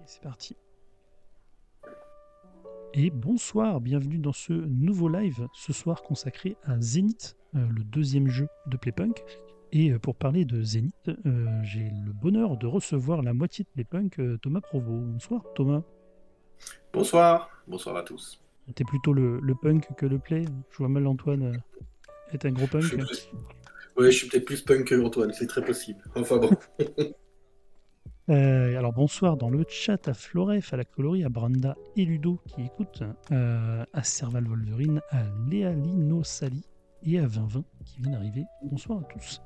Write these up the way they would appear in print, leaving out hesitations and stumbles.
Et c'est parti. Et bonsoir, bienvenue dans ce nouveau live, ce soir consacré à Zenith, le deuxième jeu de Playpunk. Et pour parler de Zenith, j'ai le bonheur de recevoir la moitié de Playpunk, Thomas Provost. Bonsoir Thomas. Bonsoir, bonsoir à tous. T'es plutôt le punk que le play. Je vois mal Antoine être un gros punk. Oui, je suis peut-être plus punk que Antoine, c'est très possible. Enfin bon. Alors bonsoir dans le chat à Floref, à la Colorie, à Branda et Ludo qui écoutent, à Serval Wolverine, à Léa Lino Sali et à 2020 qui vient d'arriver. Bonsoir à tous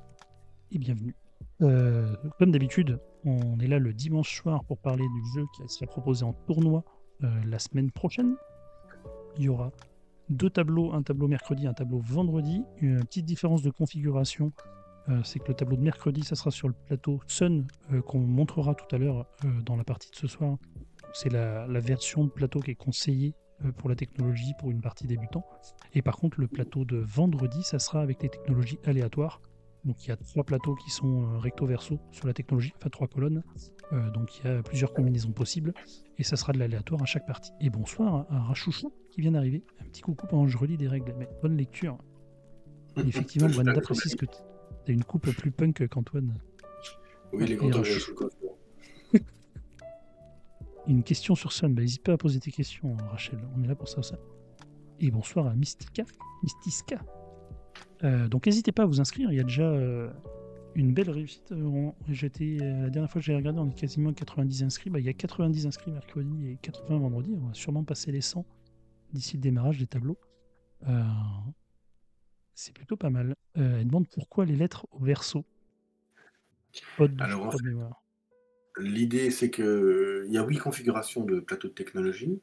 et bienvenue. Comme d'habitude, on est là le dimanche soir pour parler du jeu qui sera proposé en tournoi la semaine prochaine. Il y aura 2 tableaux, un tableau mercredi, un tableau vendredi. Une petite différence de configuration, c'est que le tableau de mercredi, ça sera sur le plateau Sun qu'on montrera tout à l'heure dans la partie de ce soir. C'est la version de plateau qui est conseillée pour la technologie pour une partie débutant. Et par contre, le plateau de vendredi, ça sera avec les technologies aléatoires. Donc il y a 3 plateaux qui sont recto-verso sur la technologie, enfin 3 colonnes. Donc il y a plusieurs combinaisons possibles. Et ça sera de l'aléatoire à chaque partie. Et bonsoir à Rachouchou qui vient d'arriver. Un petit coucou pendant que je relis des règles. Mais bonne lecture. Et effectivement, Brenda précise que tu as une coupe plus punk qu'Antoine. Oui, les grands Une question sur Sun. N'hésite pas à poser tes questions, Rachel. On est là pour ça. Et bonsoir à Mystiska. Donc n'hésitez pas à vous inscrire. Il y a déjà une belle réussite. La dernière fois que j'ai regardé, on est quasiment 90 inscrits. Il y a 90 inscrits mercredi et 80 vendredi. On va sûrement passer les 100 d'ici le démarrage des tableaux. C'est plutôt pas mal. Elle demande pourquoi les lettres au verso. Alors, en fait, l'idée, c'est qu'il y a 8 configurations de plateau de technologie.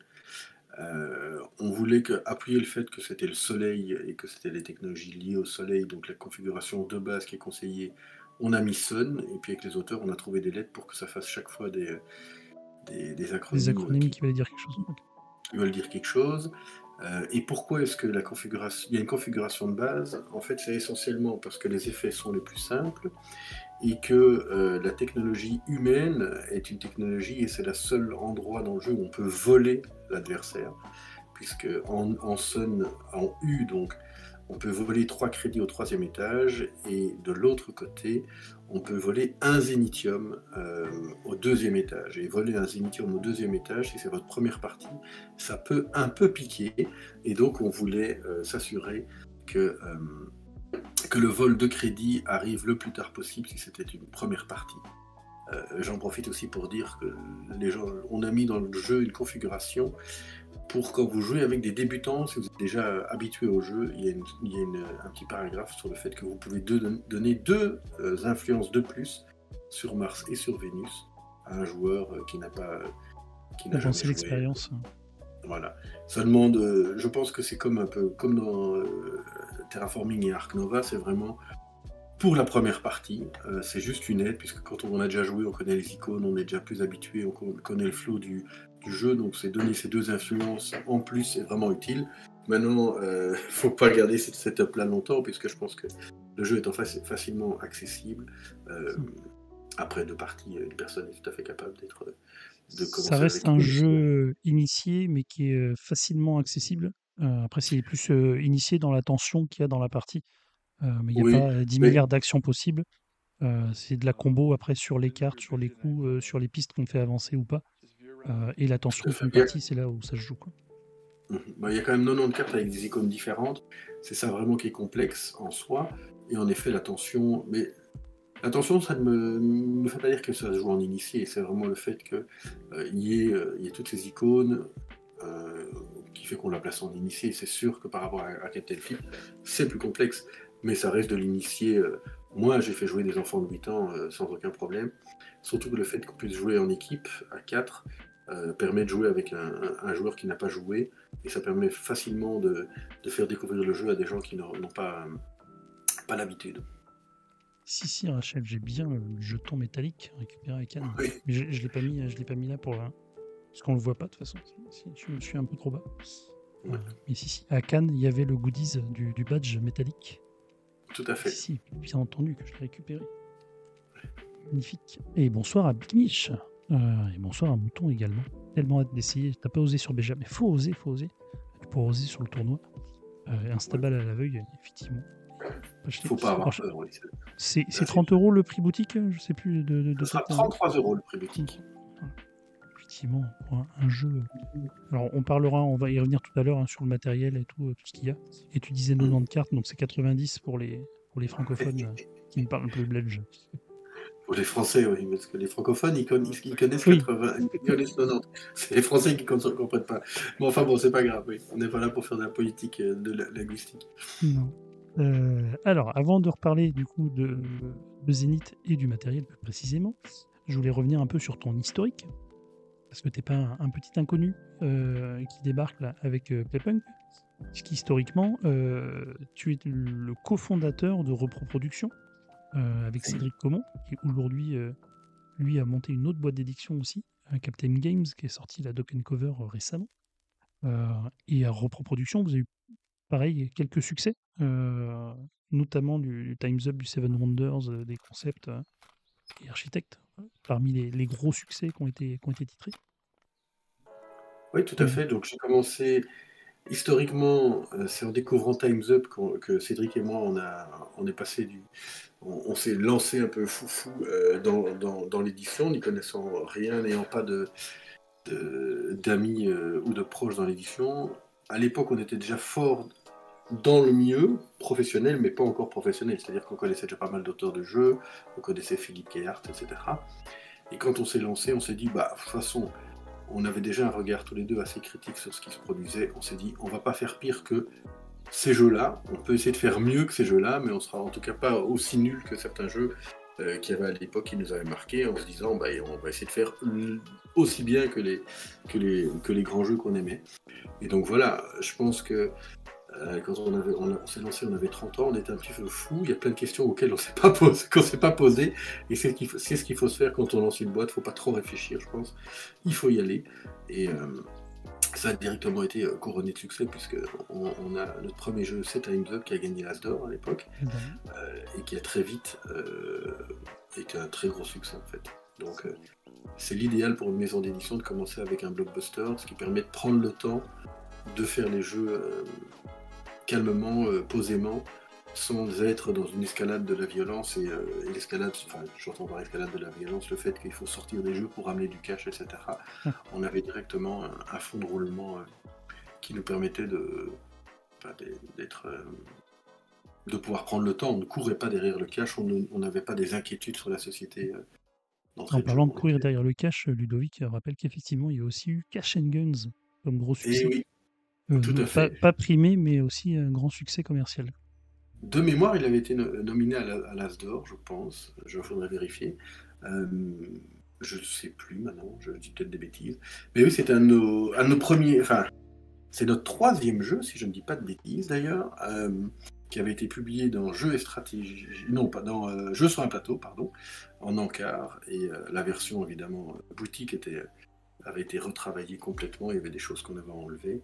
On voulait appuyer le fait que c'était le soleil et que c'était les technologies liées au soleil, donc la configuration de base qui est conseillée, on a mis Sun, et puis avec les auteurs, on a trouvé des lettres pour que ça fasse chaque fois des acronymes. Des acronymes qui veulent dire quelque chose. Qui veulent dire quelque chose. Et pourquoi est-ce que il y a une configuration de base? En fait, c'est essentiellement parce que les effets sont les plus simples et que la technologie humaine est une technologie et c'est le seul endroit dans le jeu où on peut voler l'adversaire, puisque en Sun, en U, donc, on peut voler 3 crédits au 3e étage et de l'autre côté, on peut voler un zénithium au 2e étage. Et voler un zénithium au 2e étage, si c'est votre première partie, ça peut un peu piquer. Et donc, on voulait s'assurer que le vol de crédit arrive le plus tard possible si c'était une première partie. J'en profite aussi pour dire que on a mis dans le jeu une configuration pour quand vous jouez avec des débutants, si vous êtes déjà habitué au jeu, il y a un petit paragraphe sur le fait que vous pouvez donner 2 influences de plus sur Mars et sur Vénus à un joueur qui n'a pas... Avancer l'expérience. Voilà. Ça demande, je pense que c'est comme un peu comme dans Terraforming et Ark Nova, c'est vraiment pour la première partie, c'est juste une aide, puisque quand on a déjà joué, on connaît les icônes, on est déjà plus habitué, connaît le flow du jeu, donc c'est donner ces deux influences en plus est vraiment utile. Maintenant, faut pas garder cette setup-là longtemps, puisque je pense que le jeu étant facilement accessible, euh, après deux parties, une personne est tout à fait capable de Ça commencer reste avec un une. jeu initié, mais qui est facilement accessible. Après, c'est plus initié dans la tension qu'il y a dans la partie. Mais il n'y a Oui, pas 10 mais milliards d'actions possibles. C'est de la combo après sur les cartes, sur les coups, sur les pistes qu'on fait avancer ou pas. Et la tout à tension fait. d'une partie, c'est là où ça se joue, quoi. Bah, il y a quand même 90 cartes avec des icônes différentes. C'est ça vraiment qui est complexe en soi. Et en effet, l'attention. Mais l'attention, ça ne me fait pas dire que ça se joue en initié. C'est vraiment le fait qu'il y ait toutes ces icônes euh, qui fait qu'on la place en initié. C'est sûr que par rapport à Captain Flip, c'est plus complexe. Mais ça reste de l'initié. Moi, j'ai fait jouer des enfants de 8 ans sans aucun problème. Surtout que le fait qu'on puisse jouer en équipe à 4 permet de jouer avec un joueur qui n'a pas joué. Et ça permet facilement de faire découvrir le jeu à des gens qui n'ont pas l'habitude. Si, Rachel, j'ai bien le jeton métallique récupéré à Cannes. Oui. Mais je l'ai pas mis là pour parce qu'on le voit pas de toute façon. Je suis un peu trop bas. Ouais, Mais si, à Cannes, il y avait le goodies du badge métallique. tout à fait. Si, bien entendu que je l'ai récupéré. Magnifique. Et bonsoir à Bigniche. Et bonsoir à Mouton également. Tellement hâte d'essayer. T'as pas osé sur Béja, mais faut oser, faut oser. Tu pourras oser sur le tournoi. Instaball à l'aveugle, effectivement. Faut pas avoir peur. Oui. C'est 30 € le prix boutique, je sais plus Ce sera 33 € le prix boutique. Voilà. Effectivement, pour un jeu. Alors on va y revenir tout à l'heure sur le matériel et tout ce qu'il y a. Et tu disais 90 cartes, donc c'est 90 pour les francophones qui ne parlent plus belge. Pour les Français, oui, parce que les francophones, ils connaissent Oui. 80, ils connaissent 90. C'est les Français qui ne comprennent pas. Bon, enfin bon, c'est pas grave, oui. On n'est pas là pour faire de la politique de la linguistique. Non. Alors, avant de reparler du coup de Zénith et du matériel plus précisément, je voulais revenir un peu sur ton historique, parce que t'es pas un petit inconnu qui débarque là avec Playpunk, puisqu'historiquement, tu es le cofondateur de Reproproduction avec Cédric Comont, qui aujourd'hui, lui, a monté une autre boîte d'édition aussi, Captain Games, qui est sorti la Dock and Cover récemment. Et à Reproproduction, vous avez eu pareil, quelques succès, notamment du Time's Up, du Seven Wonders, des concepts et architectes, parmi les gros succès qui ont été titrés. Oui, tout à fait. Donc j'ai commencé historiquement, c'est en découvrant Time's Up que Cédric et moi, on est passé on s'est lancé un peu foufou dans l'édition, n'y connaissant rien, n'ayant pas d'amis ou de proches dans l'édition. À l'époque, on était déjà fort dans le milieu professionnel, mais pas encore professionnel. C'est-à-dire qu'on connaissait déjà pas mal d'auteurs de jeux, on connaissait Philippe Kehart, etc. Et quand on s'est lancé, on s'est dit, bah, de toute façon, on avait déjà un regard tous les deux assez critique sur ce qui se produisait. On s'est dit, on va pas faire pire que ces jeux-là. On peut essayer de faire mieux que ces jeux-là, mais on sera en tout cas pas aussi nul que certains jeux qui avaient à l'époque, qui nous avaient marqué, en se disant, bah, on va essayer de faire aussi bien que les grands jeux qu'on aimait. Et donc voilà, je pense que quand on s'est lancé, on avait 30 ans, on était un petit peu fou. Il y a plein de questions auxquelles qu'on s'est pas posé. Et c'est ce qu'il faut se faire quand on lance une boîte. Il ne faut pas trop réfléchir, je pense. Il faut y aller. Et ça a directement été couronné de succès, puisque on a notre premier jeu, c'est Time's Up, qui a gagné l'As d'or à l'époque, et qui a très vite été un très gros succès en fait. Donc c'est l'idéal pour une maison d'édition de commencer avec un blockbuster, ce qui permet de prendre le temps de faire les jeux calmement, posément, sans être dans une escalade de la violence et l'escalade, enfin j'entends par escalade de la violence le fait qu'il faut sortir des jeux pour ramener du cash, etc. On avait directement un fond de roulement qui nous permettait de pouvoir prendre le temps. On ne courait pas derrière le cash, on n'avait pas des inquiétudes sur la société. En parlant de courir derrière le cash, Ludovic rappelle qu'effectivement il y a aussi eu Cash and Guns comme gros succès. Et oui, tout à fait. Pas primé, mais aussi un grand succès commercial. De mémoire, il avait été nominé à l'As d'or, je pense. Je faudrait vérifier. Je ne sais plus maintenant, je dis peut-être des bêtises. Mais oui, c'était un de nos premiers. Enfin, c'est notre troisième jeu, si je ne dis pas de bêtises d'ailleurs, qui avait été publié dans Jeux et Stratégie. Non, pas dans Jeux sur un plateau, pardon, en encart. Et la version évidemment boutique avait été retravaillée complètement. Il y avait des choses qu'on avait enlevées.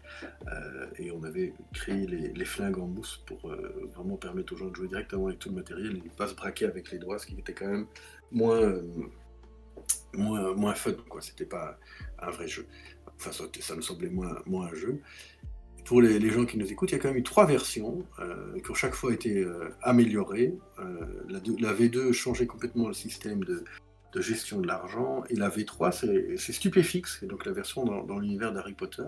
Et on avait créé les flingues en mousse pour vraiment permettre aux gens de jouer directement avec tout le matériel et ne pas se braquer avec les doigts, ce qui était quand même moins. Moins fun, quoi. C'était pas un vrai jeu. Enfin, ça me semblait moins un jeu. Pour les gens qui nous écoutent, il y a quand même eu 3 versions qui ont chaque fois été améliorées. La V2 changeait complètement le système de gestion de l'argent, et la V3, c'est Stupéfix, et donc la version dans l'univers d'Harry Potter,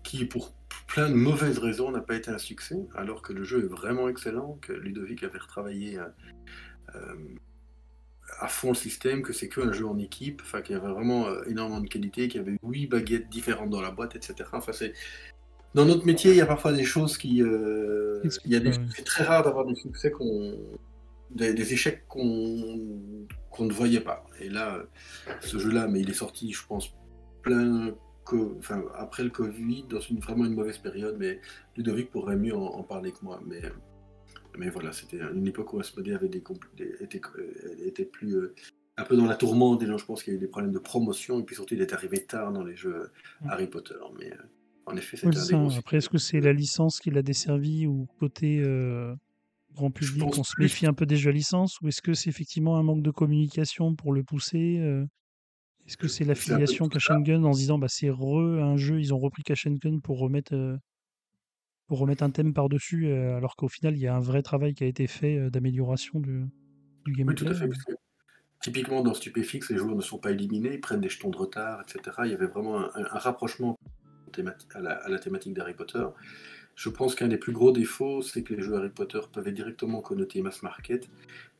qui, pour plein de mauvaises raisons, n'a pas été un succès, alors que le jeu est vraiment excellent, que Ludovic avait retravaillé à fond le système, que c'est qu'un jeu en équipe, enfin qu'il y avait vraiment énormément de qualité, qu'il y avait 8 baguettes différentes dans la boîte, etc. Enfin, dans notre métier, il y a parfois des choses qui... C'est très rare d'avoir des succès des échecs qu'on ne voyait pas. Et là, ce jeu-là, mais il est sorti, je pense, après le Covid, dans vraiment une mauvaise période, mais Ludovic pourrait mieux en parler que moi. Mais voilà, c'était une époque où Asmodée était plus un peu dans la tourmente, et donc je pense qu'il y a eu des problèmes de promotion, et puis surtout il est arrivé tard dans les jeux Harry Potter. Mais en effet, Oui, c'était un c'est des ça. gros Après, succès. est-ce que c'est la licence qui l'a desservi ou côté grand Je public, pense on se méfie plus. un peu des jeux à licence ou est-ce que c'est effectivement un manque de communication pour le pousser Est-ce que c'est C'est un peu l'affiliation tout ça. Gun en se disant bah, c'est un jeu, ils ont repris Gun pour remettre un thème par-dessus alors qu'au final, il y a un vrai travail qui a été fait d'amélioration du Oui, tout gameplay à fait. Parce que typiquement, dans Stupéfix, les joueurs ne sont pas éliminés, ils prennent des jetons de retard, etc. Il y avait vraiment un rapprochement à la thématique d'Harry Potter. Je pense qu'un des plus gros défauts, c'est que les jeux Harry Potter peuvent être directement connotés mass market,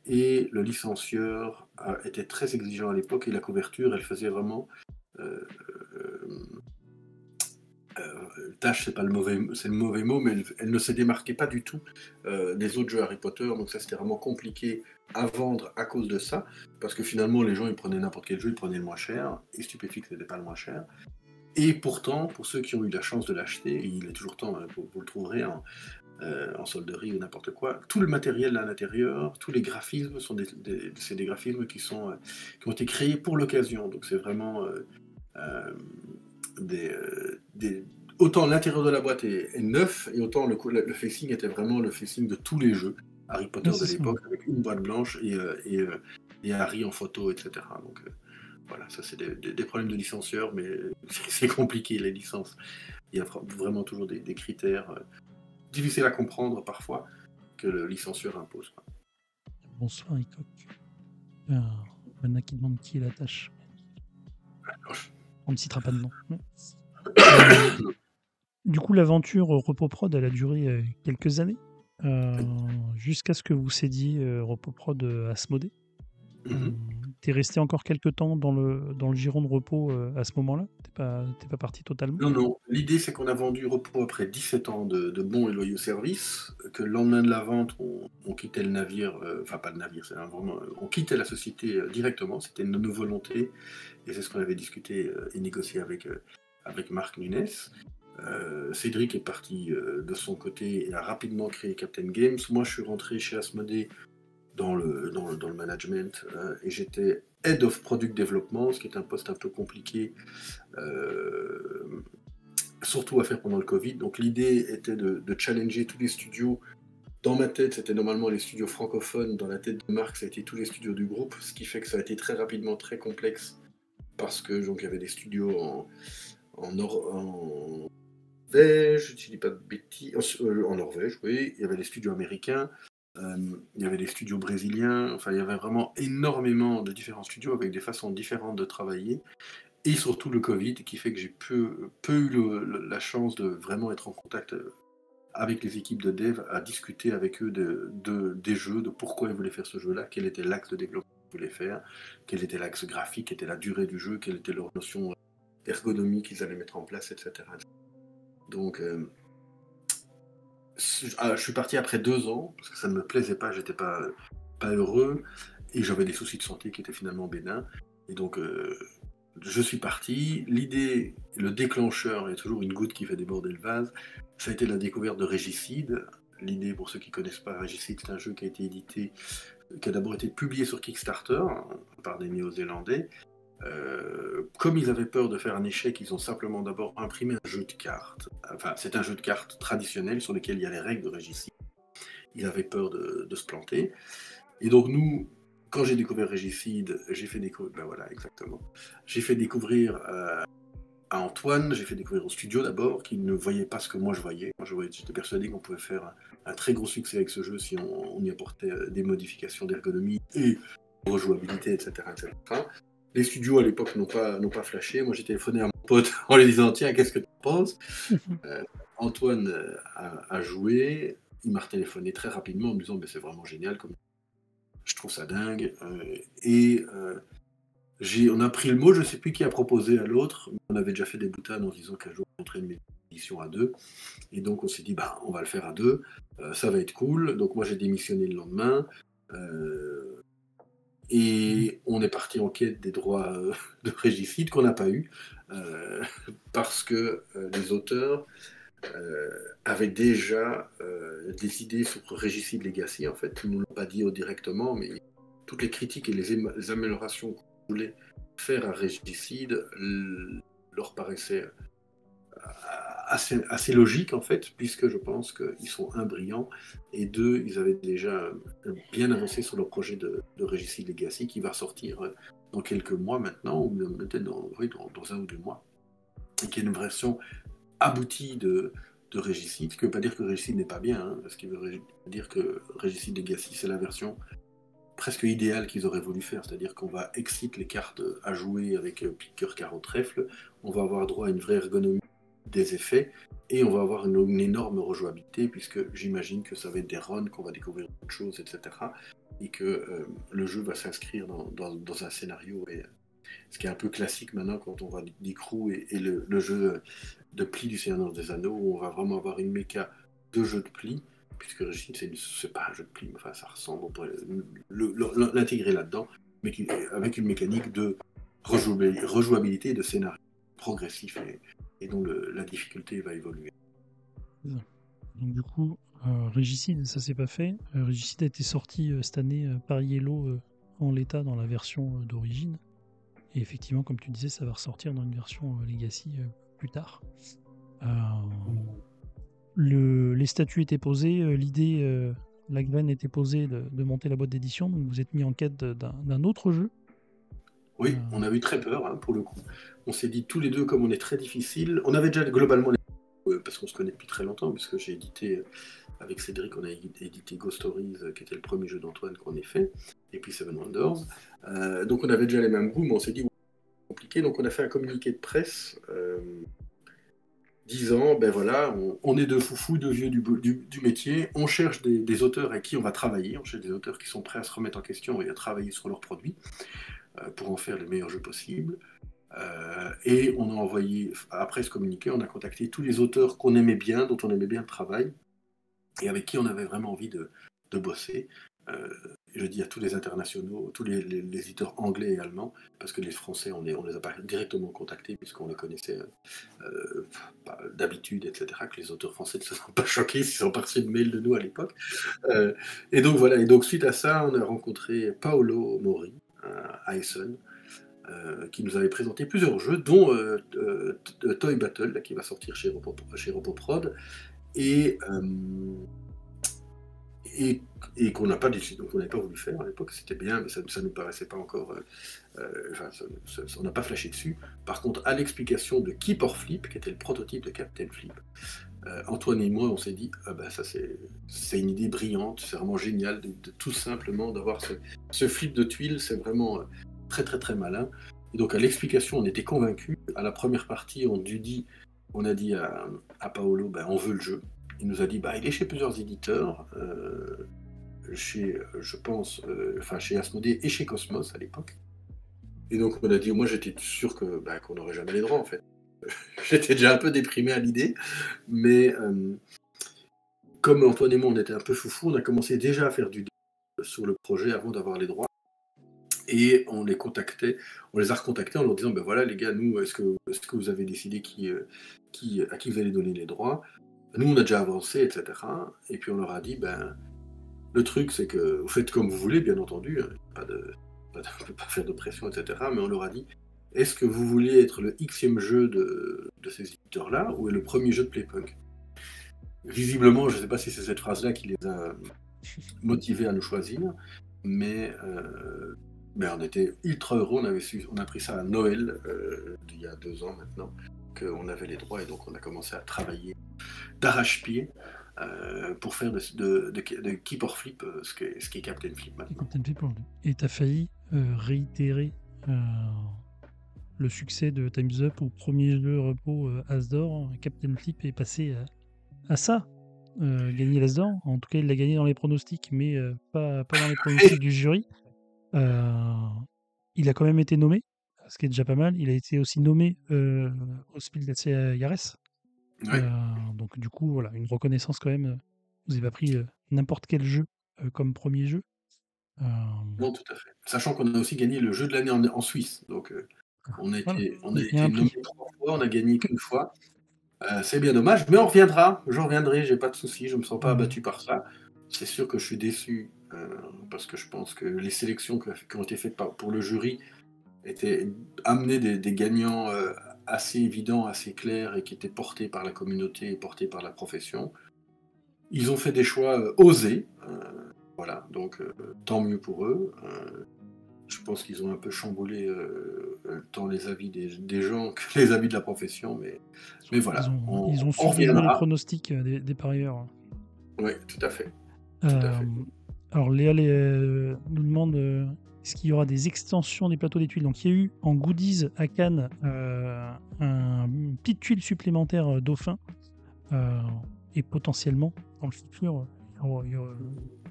et le licencieur était très exigeant à l'époque, et la couverture, elle faisait vraiment... euh, tâche, c'est le mauvais mot, mais elle ne se démarquait pas du tout des autres jeux Harry Potter, donc ça c'était vraiment compliqué à vendre à cause de ça, parce que finalement les gens ils prenaient n'importe quel jeu, ils prenaient le moins cher, et Stupéfix n'était pas le moins cher. Et pourtant, pour ceux qui ont eu la chance de l'acheter, et il est toujours temps, vous le trouverez en solderie ou n'importe quoi, tout le matériel à l'intérieur, tous les graphismes sont c'est des graphismes qui ont été créés pour l'occasion, donc c'est vraiment euh, des, autant l'intérieur de la boîte est neuf, et autant le facing était vraiment le facing de tous les jeux Harry Potter Ouais, de c'est ça. l'époque, avec une boîte blanche et Harry en photo, etc. Donc voilà, ça c'est des problèmes de licencieurs, mais c'est compliqué les licences. Il y a vraiment toujours des critères difficiles à comprendre parfois que le licencieur impose, quoi. Bonsoir, Icoc. Mana qui demande qui est la tâche. On ne citera pas de nom. Ouais. Du coup, l'aventure RepoProd, elle a duré quelques années, jusqu'à ce que vous cédiez RepoProd à Asmodée. T'es resté encore quelques temps dans le giron de repos à ce moment-là? T'es pas parti totalement? Non, non. L'idée, c'est qu'on a vendu Repos après 17 ans de bons et loyaux services, que le lendemain de la vente, on quittait le navire, enfin pas le navire, c'est vraiment, on quittait la société directement, c'était nos volontés, et c'est ce qu'on avait discuté et négocié avec Marc Nunes. Cédric est parti de son côté et a rapidement créé Captain Games. Moi, je suis rentré chez Asmodée dans le management, et j'étais Head of Product Development, ce qui est un poste un peu compliqué, surtout à faire pendant le Covid. Donc l'idée était de challenger tous les studios. Dans ma tête, c'était normalement les studios francophones. Dans la tête de Marc, ça a été tous les studios du groupe, ce qui fait que ça a été très rapidement très complexe, parce que donc il y avait des studios en Norvège, je ne dis pas de bêtises, en Norvège, oui. Il y avait des studios américains, il y avait des studios brésiliens. Enfin, il y avait vraiment énormément de différents studios avec des façons différentes de travailler. Et surtout le Covid qui fait que j'ai peu eu la chance de vraiment être en contact avec les équipes de dev, à discuter avec eux des jeux, de pourquoi ils voulaient faire ce jeu-là, quel était l'axe de développement qu'ils voulaient faire, quel était l'axe graphique, quelle était la durée du jeu, quelle était leur notion ergonomique qu'ils allaient mettre en place, etc. Donc, je suis parti après 2 ans, parce que ça ne me plaisait pas, j'étais pas heureux, et j'avais des soucis de santé qui étaient finalement bénins. Et donc, je suis parti. L'idée, le déclencheur, il y a toujours une goutte qui fait déborder le vase, ça a été la découverte de Régicide. L'idée, pour ceux qui ne connaissent pas, Régicide, c'est un jeu qui a été édité, qui a d'abord été publié sur Kickstarter par des Néo-Zélandais. Comme ils avaient peur de faire un échec, ils ont simplement d'abord imprimé un jeu de cartes. Enfin, c'est un jeu de cartes traditionnel sur lequel il y a les règles de Régicide. Ils avaient peur de se planter. Et donc nous, quand j'ai découvert Régicide, j'ai fait découvrir, ben voilà, exactement. J'ai fait découvrir à Antoine, j'ai fait découvrir au studio d'abord, qui ne voyait pas ce que moi je voyais. J'étais persuadé qu'on pouvait faire un très gros succès avec ce jeu si on y apportait des modifications d'ergonomie et de rejouabilité, etc., etc. Les studios à l'époque n'ont pas flashé. Moi j'ai téléphoné à mon pote en lui disant tiens, qu'est-ce que tu penses? Antoine a joué, il m'a retéléphoné très rapidement en me disant ben, c'est vraiment génial, comme je trouve ça dingue. On a pris le mot, je ne sais plus qui a proposé à l'autre, mais on avait déjà fait des boutanes en disant qu'un jour on ferait une édition à deux. Et donc on s'est dit, bah, on va le faire à deux, ça va être cool. Donc moi j'ai démissionné le lendemain. Et on est parti en quête des droits de Régicide qu'on n'a pas eu, parce que les auteurs avaient déjà des idées sur Régicide Legacy, en fait. Ils ne nous l'ont pas dit directement, mais toutes les critiques et les améliorations qu'on voulait faire à Régicide leur paraissaient assez logiques, en fait, puisque je pense qu'ils sont brillants, et deux, ils avaient déjà bien avancé sur leur projet de Régicide Legacy, qui va sortir dans quelques mois maintenant, ou peut-être dans un ou deux mois, et qui est une version aboutie de Régicide, ce qui ne veut pas dire que Régicide n'est pas bien, hein, ce qui veut dire que Régicide Legacy, c'est la version presque idéale qu'ils auraient voulu faire, c'est-à-dire qu'on va excite les cartes à jouer avec piqueur, carreau, trèfle, on va avoir droit à une vraie ergonomie des effets, et on va avoir une énorme rejouabilité, puisque j'imagine que ça va être des runs, qu'on va découvrir d'autres choses, etc., et que le jeu va s'inscrire dans un scénario, et ce qui est un peu classique maintenant quand on va d'Icrou et le jeu de pli du Seigneur des Anneaux, où on va vraiment avoir une méca de jeu de pli, puisque Régicide, c'est pas un jeu de pli, mais enfin ça ressemble, on pourrait l'intégrer là-dedans, mais avec une mécanique de rejouabilité, de scénario progressif, et dont la difficulté va évoluer. Donc du coup, Régicide, ça s'est pas fait. Régicide a été sorti cette année par Yellow en l'état dans la version d'origine. Et effectivement, comme tu disais, ça va ressortir dans une version Legacy plus tard. Les statuts étaient posés, l'idée, la graine était posée de monter la boîte d'édition, donc vous êtes mis en quête d'un autre jeu. Oui, on a eu très peur, hein, pour le coup. On s'est dit tous les deux, comme on est très difficile, on avait déjà globalement parce qu'on se connaît depuis très longtemps, puisque j'ai édité, avec Cédric, on a édité Ghost Stories, qui était le premier jeu d'Antoine qu'on ait fait, et puis Seven Wonders. Donc on avait déjà les mêmes goûts, mais on s'est dit, c'est compliqué, donc on a fait un communiqué de presse disant, ben voilà, on est deux foufous, deux vieux du métier, on cherche des auteurs avec qui on va travailler, on cherche des auteurs qui sont prêts à se remettre en question et à travailler sur leurs produits pour en faire les meilleurs jeux possibles. Et on a envoyé, après ce communiqué, on a contacté tous les auteurs qu'on aimait bien, dont on aimait bien le travail, et avec qui on avait vraiment envie de bosser. Je dis à tous les internationaux, tous les éditeurs anglais et allemands, parce que les Français, on les a pas directement contactés, puisqu'on les connaissait d'habitude, etc., que les auteurs français ne se sont pas choqués s'ils ont pas reçu de mail de nous à l'époque. Et donc voilà, et donc suite à ça, on a rencontré Paolo Mori à Essen, qui nous avait présenté plusieurs jeux, dont Toy Battle, là, qui va sortir chez Roboprod, et qu'on n'a pas décidé, donc on n'avait pas voulu faire à l'époque. C'était bien, mais ça ne nous paraissait pas encore. On n'a pas flashé dessus. Par contre, à l'explication de Keeper Flip, qui était le prototype de Captain Flip, Antoine et moi, on s'est dit, ah ben ça c'est une idée brillante, c'est vraiment génial de tout simplement d'avoir ce flip de tuiles, c'est vraiment très très très malin. Et donc à l'explication, on était convaincus. À la première partie, on a dit à Paolo, ben, on veut le jeu. Il nous a dit, bah, il est chez plusieurs éditeurs, chez Asmodée et chez Cosmos à l'époque. Et donc on a dit, moi j'étais sûr qu'on n'aurait jamais les droits en fait. J'étais déjà un peu déprimé à l'idée, mais comme Antoine et moi on était un peu foufou, on a commencé déjà à faire du sur le projet avant d'avoir les droits. Et on les a recontactés en leur disant, ben voilà les gars, nous, est-ce que vous avez décidé à qui vous allez donner les droits? Nous, on a déjà avancé, etc. Et puis on leur a dit, ben, le truc, c'est que vous faites comme vous voulez, bien entendu, hein, on ne peut pas faire de pression, etc. Mais on leur a dit, est-ce que vous voulez être le Xème jeu de ces éditeurs-là, ou le premier jeu de Playpunk? Visiblement, je ne sais pas si c'est cette phrase-là qui les a motivés à nous choisir, mais on était ultra heureux. On a pris ça à Noël, il y a 2 ans maintenant, qu'on avait les droits, et donc on a commencé à travailler d'arrache-pied pour faire de Keep or Flip ce qui est Captain Flip Et maintenant. Captain Flip, et t'as failli réitérer le succès de Time's Up au premier jeu repos As-d'or. Captain Flip est passé à ça, gagner l'As-d'or. En tout cas, il l'a gagné dans les pronostics, mais pas dans les pronostics du jury. Il a quand même été nommé, ce qui est déjà pas mal. Il a été aussi nommé au Spiel des Jahres. Ouais. Donc du coup, voilà, une reconnaissance quand même. Vous n'avez pas pris n'importe quel jeu comme premier jeu. Non, tout à fait. Sachant qu'on a aussi gagné le jeu de l'année en Suisse. Donc on a Voilà, été, on a il y a un été nommé prix. 3 fois, on a gagné qu'une fois. C'est bien dommage, mais on reviendra. Je reviendrai, j'ai pas de souci, je me sens pas abattu par ça. C'est sûr que je suis déçu parce que je pense que les sélections qui ont été faites pour le jury amenaient des gagnants assez évidents, assez clairs et qui étaient portés par la communauté et portés par la profession. Ils ont fait des choix osés, voilà, donc tant mieux pour eux. Je pense qu'ils ont un peu chamboulé tant les avis des gens que les avis de la profession, mais voilà, Ils ont on su déjouer les reviendra. pronostics des parieurs. Oui, tout à fait. Tout à fait. Alors Léa nous demande est-ce qu'il y aura des extensions des plateaux des tuiles. Donc il y a eu en goodies à Cannes une petite tuile supplémentaire dauphin et potentiellement dans le futur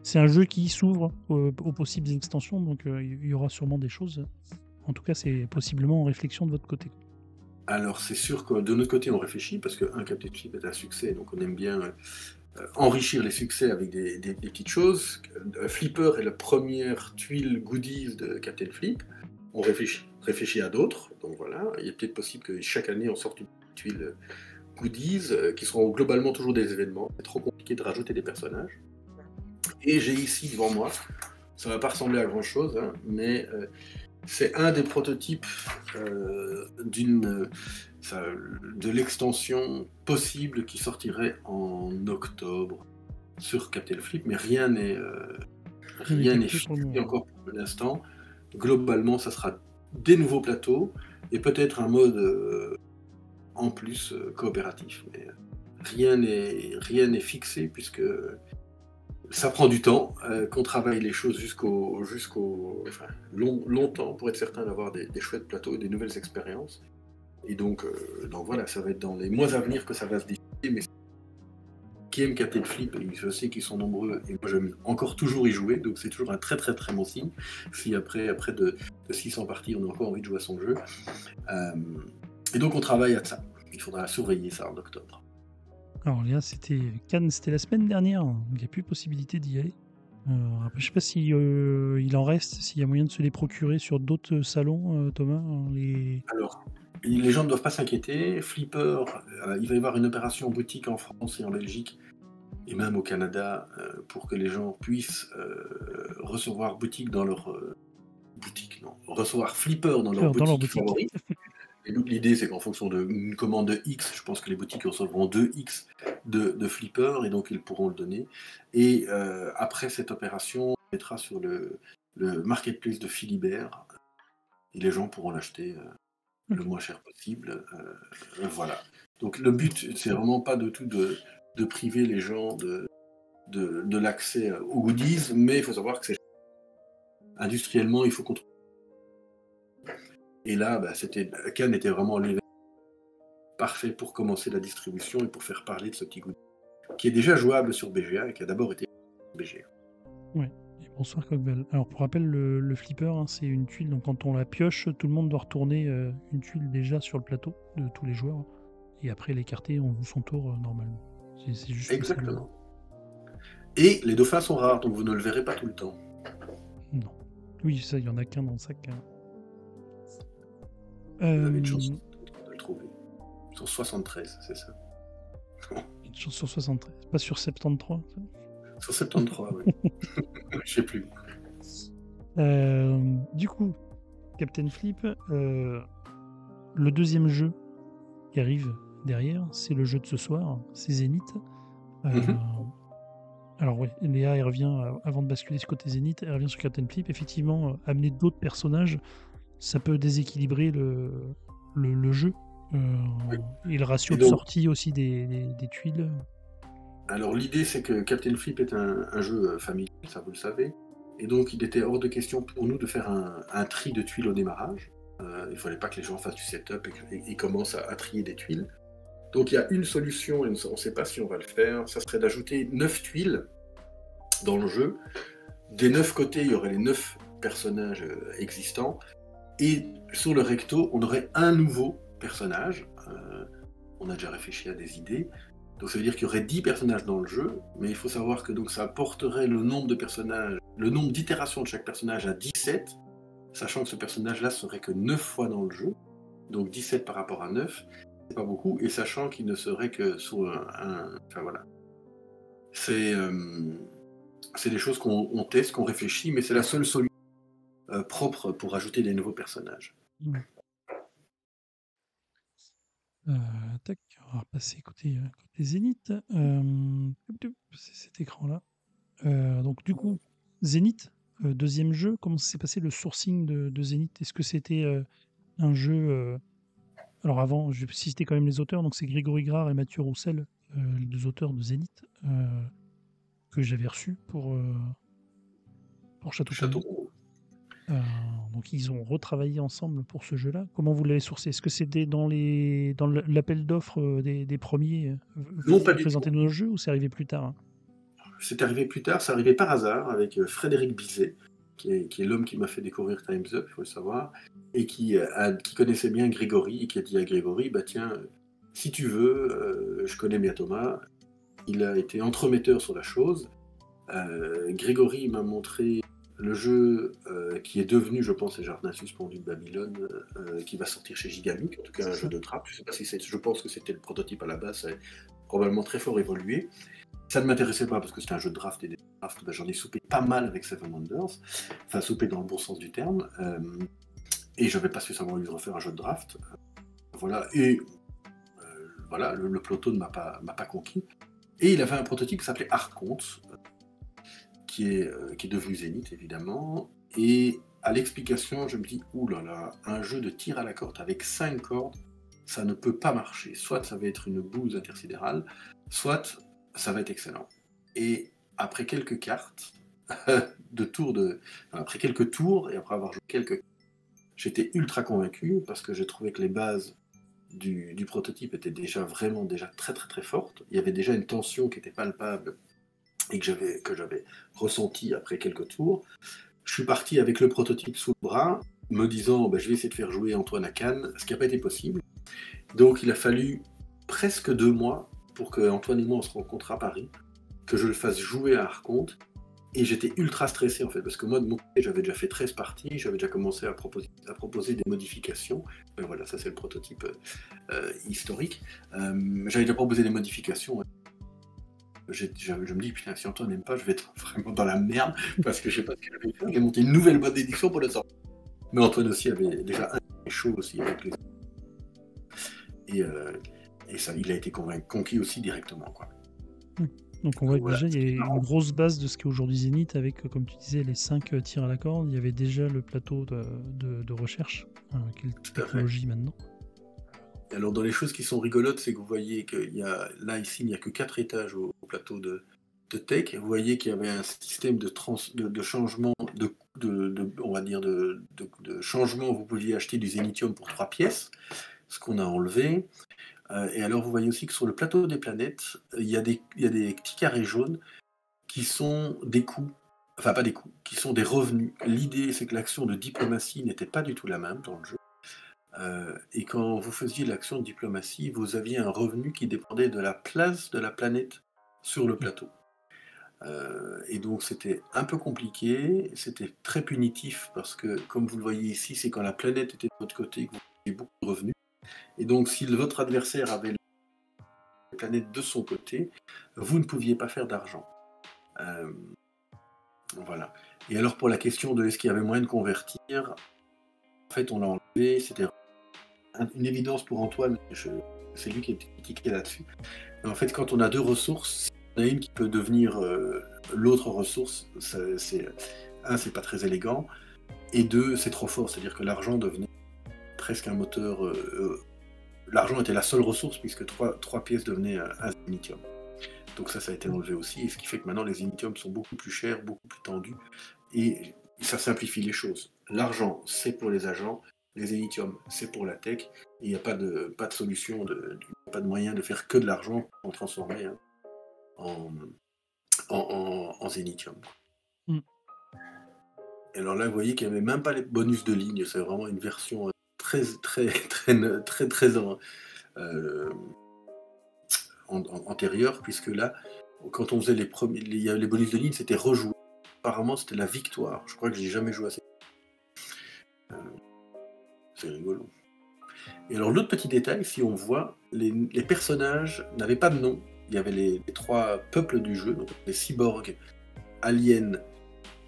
c'est un jeu qui s'ouvre aux possibles extensions, donc il y aura sûrement des choses. En tout cas, c'est possiblement en réflexion de votre côté. Alors c'est sûr que de notre côté on réfléchit parce qu'un Captain Flip est un succès, donc on aime bien enrichir les succès avec des petites choses. Flipper est la première tuile goodies de Captain Flip. On réfléchit à d'autres, donc voilà. Il est peut-être possible que chaque année on sorte une tuile goodies qui seront globalement toujours des événements. C'est trop compliqué de rajouter des personnages. Et j'ai ici devant moi, ça ne va pas ressembler à grand chose, hein, mais c'est un des prototypes de l'extension possible qui sortirait en octobre sur Captain Flip, mais rien n'est fixé encore pour l'instant. Globalement, ça sera des nouveaux plateaux et peut-être un mode en plus coopératif. Mais rien n'est fixé puisque ça prend du temps, qu'on travaille les choses longtemps pour être certain d'avoir des chouettes plateaux et des nouvelles expériences. Et donc voilà, ça va être dans les mois à venir que ça va se décider. Mais qui aiment Captain Flip, et je sais qu'ils sont nombreux, et moi j'aime encore toujours y jouer, donc c'est toujours un très très très bon signe. Si après de 600 parties, on a encore envie de jouer à son jeu. Et donc on travaille à ça. Il faudra surveiller ça en octobre. Alors là, Cannes, c'était la semaine dernière, donc il n'y a plus possibilité d'y aller. Après, je ne sais pas si il en reste, s'il y a moyen de se les procurer sur d'autres salons, Thomas. Alors, les gens ne doivent pas s'inquiéter. Flipper, il va y avoir une opération boutique en France et en Belgique, et même au Canada, pour que les gens puissent recevoir recevoir Flipper dans leur boutique favorite. Et donc l'idée, c'est qu'en fonction d'une commande de X, je pense que les boutiques recevront 2X de Flipper, et donc ils pourront le donner. Et après cette opération, on mettra sur le marketplace de Philibert, et les gens pourront l'acheter le moins cher possible. Voilà. Donc le but, c'est vraiment pas de tout de priver les gens de l'accès aux goodies, mais il faut savoir que industriellement, il faut qu'on trouve. Et là, Cannes était vraiment l'événement parfait pour commencer la distribution et pour faire parler de ce petit goodie, qui est déjà jouable sur BGA et qui a d'abord été sur BGA. Ouais. Et bonsoir Cockbell. Alors pour rappel, le flipper, hein, c'est une tuile, donc quand on la pioche, tout le monde doit retourner une tuile déjà sur le plateau de tous les joueurs, et après l'écarter, on joue son tour normalement. C'est juste exactement. Et les dauphins sont rares, donc vous ne le verrez pas tout le temps. Non. Oui, ça, il y en a qu'un dans le sac. Vous avez une Euh, chance de le trouver. Sur 73, c'est ça. une chance sur 73, pas sur 73. Sur 73, oui. Je sais plus. Du coup, Captain Flip, le deuxième jeu qui arrive derrière, c'est le jeu de ce soir, c'est Zénith. Mhm. Alors ouais, Léa, elle revient, avant de basculer ce côté Zénith, elle revient sur Captain Flip. Effectivement, amener d'autres personnages, ça peut déséquilibrer le jeu. Oui. Et le ratio Et de donc, sortie aussi des tuiles. alors l'idée c'est que Captain Flip est un jeu familial, ça vous le savez. Et donc il était hors de question pour nous de faire un tri de tuiles au démarrage. Il ne fallait pas que les gens fassent du setup et commencent à trier des tuiles. Donc il y a une solution, et on ne sait pas si on va le faire, ça serait d'ajouter 9 tuiles dans le jeu. Des 9 côtés, il y aurait les 9 personnages existants. Et sur le recto, on aurait un nouveau personnage. On a déjà réfléchi à des idées. Donc ça veut dire qu'il y aurait 10 personnages dans le jeu, mais il faut savoir que donc ça porterait le nombre de personnages, le nombre d'itérations de chaque personnage à 17, sachant que ce personnage-là serait que 9 fois dans le jeu. Donc 17 par rapport à 9, c'est pas beaucoup, et sachant qu'il ne serait que sur enfin voilà. C'est des choses qu'on teste, qu'on réfléchit, mais c'est la seule solution propre pour ajouter des nouveaux personnages. Ouais. Tac, on va repasser côté Zénith. C'est cet écran-là. Donc du coup, Zénith, deuxième jeu, comment s'est passé le sourcing de Zénith? Est-ce que c'était un jeu... alors avant, je vais citer quand même les auteurs, donc c'est Grégory Grard et Mathieu Roussel, les deux auteurs de Zénith, que j'avais reçus pour Château Château Combo. Combo. Donc ils ont retravaillé ensemble pour ce jeu-là. Comment vous l'avez sourcé? Est-ce que c'était dans l'appel d'offres des premiers, Non, pas veuillez du tout. présenter nos jeux, ou c'est arrivé plus tard? C'est arrivé plus tard, c'est arrivé par hasard avec Frédéric Bizet, qui est l'homme qui m'a fait découvrir Time's Up, il faut le savoir, et qui connaissait bien Grégory, et qui a dit à Grégory, bah tiens, si tu veux, je connais bien Thomas, il a été entremetteur sur la chose. Grégory m'a montré le jeu qui est devenu, je pense, les Jardins suspendus de Babylone, qui va sortir chez Gigamic, en tout cas C'est un jeu ça. de trappe. Je sais pas si je pense que c'était le prototype à la base, ça a probablement très fort évolué. Ça ne m'intéressait pas parce que c'était un jeu de draft et des drafts, ben, j'en ai soupé pas mal avec Seven Wonders, enfin soupé dans le bon sens du terme, et je n'avais pas spécialement envie de refaire un jeu de draft. Voilà, et voilà, le peloton ne m'a pas conquis. Et il avait un prototype qui s'appelait Arconte, qui est devenu Zénith évidemment, et à l'explication, je me dis, oulala, un jeu de tir à la corde avec 5 cordes, ça ne peut pas marcher. Soit ça va être une bouse intersidérale, soit ça va être excellent. Et après quelques cartes, après quelques tours, et après avoir joué quelques, j'étais ultra convaincu parce que j'ai trouvé que les bases du prototype étaient déjà très très très fortes. Il y avait déjà une tension qui était palpable et que j'avais ressenti après quelques tours. Je suis parti avec le prototype sous le bras, me disant je vais essayer de faire jouer Antoine à Cannes, ce qui n'a pas été possible. Donc il a fallu presque 2 mois pour que Antoine et moi on se rencontre à Paris, que je le fasse jouer à Arconte. Et j'étais ultra stressé en fait, parce que moi de mon côté j'avais déjà fait 13 parties, j'avais déjà commencé à proposer des modifications. Voilà, ça c'est le prototype historique. J'avais déjà proposé des modifications. Je me dis, putain, si Antoine n'aime pas, je vais être vraiment dans la merde, parce que je sais pas ce que je vais faire. J'ai monté une nouvelle boîte d'édition pour le sortir. Mais Antoine aussi avait déjà un chaud aussi avec les. Et ça, il a été conquis aussi directement, quoi. Donc on voit que Voilà, déjà il ce y qui a est une marrant. grosse base de ce qu'est aujourd'hui Zénith avec, comme tu disais, les 5 tirs à la corde. Il y avait déjà le plateau de recherche, quelle Tout à fait. technologie maintenant. Et alors, dans les choses qui sont rigolotes, c'est que vous voyez qu'il y a, là, ici, il n'y a que 4 étages au plateau de tech. Vous voyez qu'il y avait un système de changement, on va dire, de changement. Vous pouviez acheter du zénithium pour 3 pièces, ce qu'on a enlevé. Et alors, vous voyez aussi que sur le plateau des planètes, il y a des petits carrés jaunes qui sont des coûts, enfin pas des coûts, qui sont des revenus. L'idée, c'est que l'action de diplomatie n'était pas du tout la même dans le jeu. Et quand vous faisiez l'action de diplomatie, vous aviez un revenu qui dépendait de la place de la planète sur le Oui. plateau. Et donc c'était un peu compliqué, c'était très punitif parce que, comme vous le voyez ici, c'est quand la planète était de votre côté que vous aviez beaucoup de revenus. Et donc si votre adversaire avait la planète de son côté, vous ne pouviez pas faire d'argent. Euh, voilà. Et alors pour la question de est-ce qu'il y avait moyen de convertir, en fait on l'a enlevé, c'était une évidence pour Antoine, c'est lui qui est critiqué là-dessus. En fait, quand on a deux ressources, il y en a une qui peut devenir l'autre ressource, c'est pas très élégant, et deux, c'est trop fort, c'est-à-dire que l'argent devenait presque un moteur. L'argent était la seule ressource, puisque trois pièces devenaient un zénithium. Donc ça a été enlevé aussi, et ce qui fait que maintenant les zénithiums sont beaucoup plus chers, beaucoup plus tendus, et ça simplifie les choses. L'argent, c'est pour les agents, les zénithiums, c'est pour la tech, et il n'y a pas de solution, pas de moyen de faire que de l'argent en transformer en zénithium. Et alors là, vous voyez qu'il n'y avait même pas les bonus de ligne, c'est vraiment une version très antérieure, puisque là, quand on faisait les bonus de ligne, c'était rejoué. Apparemment, c'était la victoire. Je crois que j'ai jamais joué à ça. C'est rigolo. Et alors, l'autre petit détail, si on voit, les personnages n'avaient pas de nom. Il y avait les trois peuples du jeu, donc les cyborgs, aliens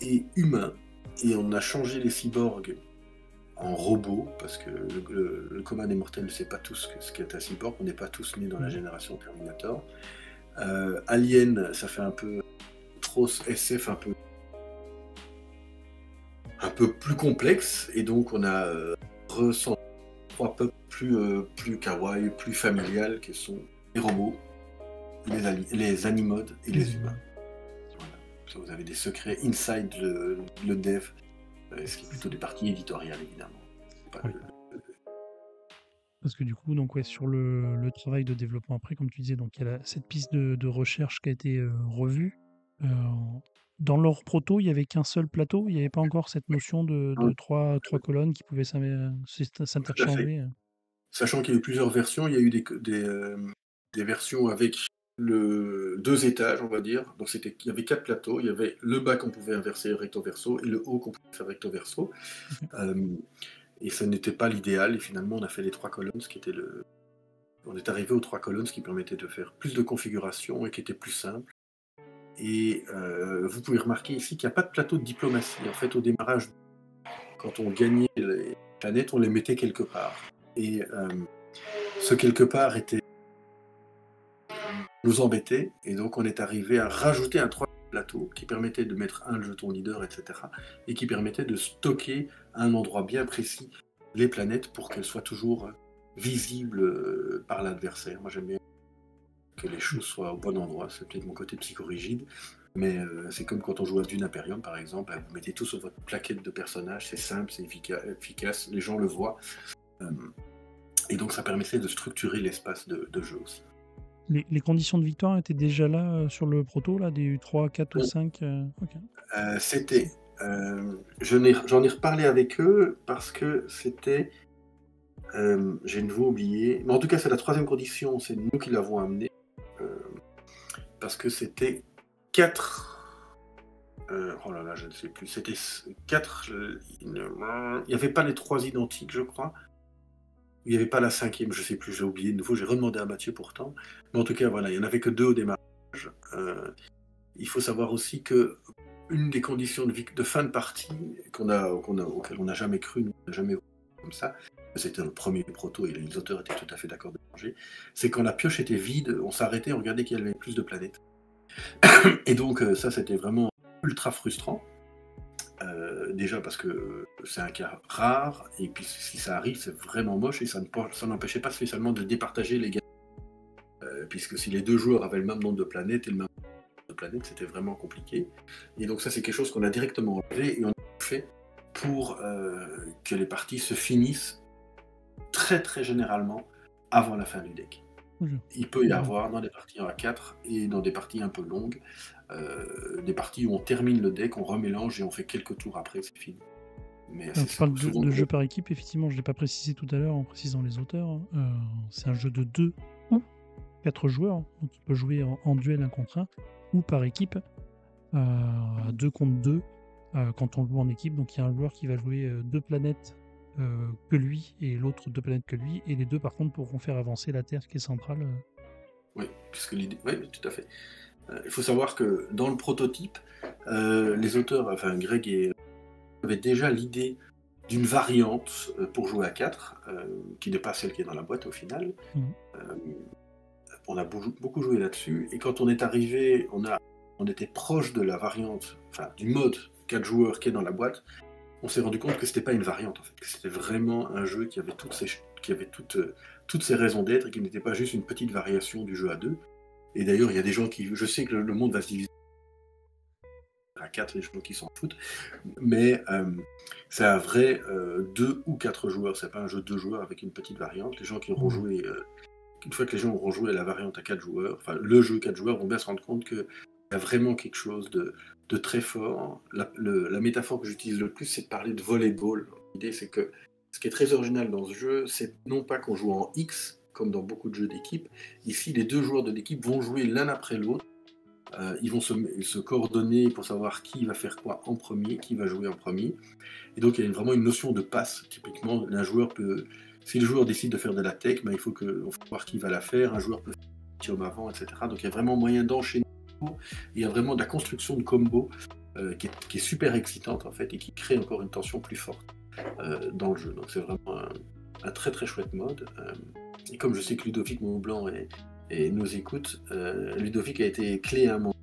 et humains. Et on a changé les cyborgs en robots, parce que le commun des mortels ne sait pas tous ce qu'est un cyborg. On n'est pas tous nés dans la génération Terminator. Alien, ça fait un peu trop SF, un peu plus complexe, et donc on a ressenti trois peuples plus kawaii, plus familial, qui sont les robots, les animodes et les humains. Voilà. Ça, vous avez des secrets inside le dev, ce qui est plutôt des parties éditoriales, évidemment. Parce que du coup, donc ouais, sur le travail de développement après, comme tu disais, donc il y a cette piste de recherche qui a été revue. Dans leur proto, il n'y avait qu'un seul plateau, il n'y avait pas encore cette notion de trois colonnes qui pouvaient s'interchanger. Sachant qu'il y a eu plusieurs versions, il y a eu des versions avec deux étages, on va dire. Donc il y avait 4 plateaux, il y avait le bas qu'on pouvait inverser recto verso et le haut qu'on pouvait faire recto verso. Et ça n'était pas l'idéal, et finalement on a fait les 3 colonnes, on est arrivé aux 3 colonnes, ce qui permettait de faire plus de configuration et qui était plus simple. Et vous pouvez remarquer ici qu'il n'y a pas de plateau de diplomatie. En fait, au démarrage, quand on gagnait les planètes, on les mettait quelque part. Et ce quelque part nous embêtait, et donc on est arrivé à rajouter un 3 plateau qui permettait de mettre un jeton leader, etc., et qui permettait de stocker à un endroit bien précis les planètes pour qu'elles soient toujours visibles par l'adversaire. Moi j'aime bien que les choses soient au bon endroit, c'est peut-être mon côté psychorigide, mais c'est comme quand on joue à Dune Imperium par exemple, vous mettez tout sur votre plaquette de personnages, c'est simple, c'est efficace, les gens le voient, et donc ça permettait de structurer l'espace de jeu aussi. Les conditions de victoire étaient déjà là sur le proto, là, des 3, 4 ou 5 okay. C'était... j'en ai reparlé avec eux parce que c'était... j'ai de nouveau oublié. Mais en tout cas, c'est la 3e condition, c'est nous qui l'avons amené. Parce que c'était 4... oh là là, je ne sais plus. C'était 4... il n'y avait pas les 3 identiques, je crois. Il n'y avait pas la 5e, je ne sais plus, j'ai oublié de nouveau. J'ai redemandé à Mathieu pourtant. Mais en tout cas, voilà, il n'y en avait que 2 au démarrage. Il faut savoir aussi que une des conditions de fin de partie auquel on n'a jamais cru, on n'a jamais comme ça, c'était le premier proto et les auteurs étaient tout à fait d'accord de changer, c'est quand la pioche était vide, on s'arrêtait, on regardait qu'il y avait plus de planètes. Et donc ça, c'était vraiment ultra frustrant. Déjà parce que c'est un cas rare, et puis si ça arrive, c'est vraiment moche, et ça n'empêchait pas spécialement de départager les gars. Puisque si les 2 joueurs avaient le même nombre de planètes et le même de planètes, c'était vraiment compliqué. Et donc ça, c'est quelque chose qu'on a directement enlevé, et on a fait pour que les parties se finissent très très généralement avant la fin du deck. Il peut y avoir dans des parties à 4 et dans des parties un peu longues, des parties où on termine le deck, on remélange et on fait quelques tours après, c'est fini. Mais tu parles de jeu par équipe, effectivement, je ne l'ai pas précisé tout à l'heure en précisant les auteurs. C'est un jeu de 2 ou 4 joueurs, donc il peut jouer en duel 1 contre 1 ou par équipe. à 2 contre 2 quand on joue en équipe. Donc il y a un joueur qui va jouer 2 planètes que lui et l'autre 2 planètes que lui. Et les deux, par contre, pourront faire avancer la Terre qui est centrale. Oui, puisque l'idée. Oui, tout à fait. Il faut savoir que dans le prototype, les auteurs, enfin Greg avaient déjà l'idée d'une variante pour jouer à 4, qui n'est pas celle qui est dans la boîte au final. On a beaucoup joué là-dessus, et quand on est arrivé, on était proche de la variante, enfin du mode 4 joueurs qui est dans la boîte. On s'est rendu compte que c'était pas une variante, en fait, que c'était vraiment un jeu qui avait toutes ses raisons d'être, et qui n'était pas juste une petite variation du jeu à 2. Et d'ailleurs, il y a des gens qui... Je sais que le monde va se diviser à 4, les gens qui s'en foutent, mais c'est un vrai 2 ou 4 joueurs, c'est pas un jeu de 2 joueurs avec une petite variante. Les gens qui auront joué... une fois que les gens auront joué à la variante à 4 joueurs, enfin le jeu 4 joueurs, vont bien se rendre compte qu'il y a vraiment quelque chose de très fort. La métaphore que j'utilise le plus, c'est de parler de volleyball. L'idée, c'est que ce qui est très original dans ce jeu, c'est non pas qu'on joue en X, comme dans beaucoup de jeux d'équipe. Ici, les 2 joueurs de l'équipe vont jouer l'un après l'autre. Ils vont se coordonner pour savoir qui va faire quoi en premier, qui va jouer en premier. Et donc, il y a vraiment une notion de passe. Typiquement, un joueur peut... Si le joueur décide de faire de la tech, il faut voir qui va la faire. Un joueur peut faire un avant, etc. Donc, il y a vraiment moyen d'enchaîner. Il y a vraiment de la construction de combos qui est super excitante, en fait, et qui crée encore une tension plus forte dans le jeu. Donc, c'est vraiment un très très chouette mode. Et comme je sais que Ludovic Montblanc et nous écoute, Ludovic a été clé à un moment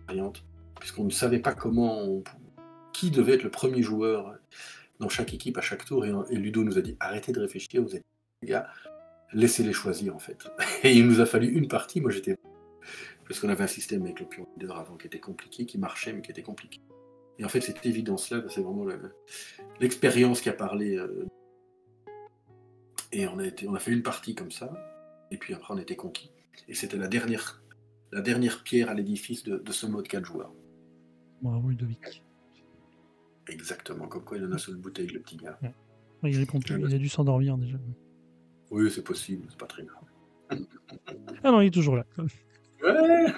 variante, puisqu'on ne savait pas qui devait être le premier joueur dans chaque équipe à chaque tour, et Ludo nous a dit arrêtez de réfléchir, vous êtes les gars, laissez-les choisir en fait. Et il nous a fallu une partie, moi j'étais... Parce qu'on avait un système avec le pion leader avant qui était compliqué, qui marchait mais qui était compliqué. Et en fait cette évidence-là, c'est vraiment l'expérience qui a parlé. Et on a fait une partie comme ça, et puis après on était conquis. Et c'était la dernière pierre à l'édifice de ce mode 4 joueurs. Bravo Ludovic. Exactement, comme quoi il en a sur une bouteille, le petit gars. Ouais. Il répond plus, il a dû s'endormir déjà. Oui, c'est possible, c'est pas très grave. Ah non, il est toujours là. Ouais.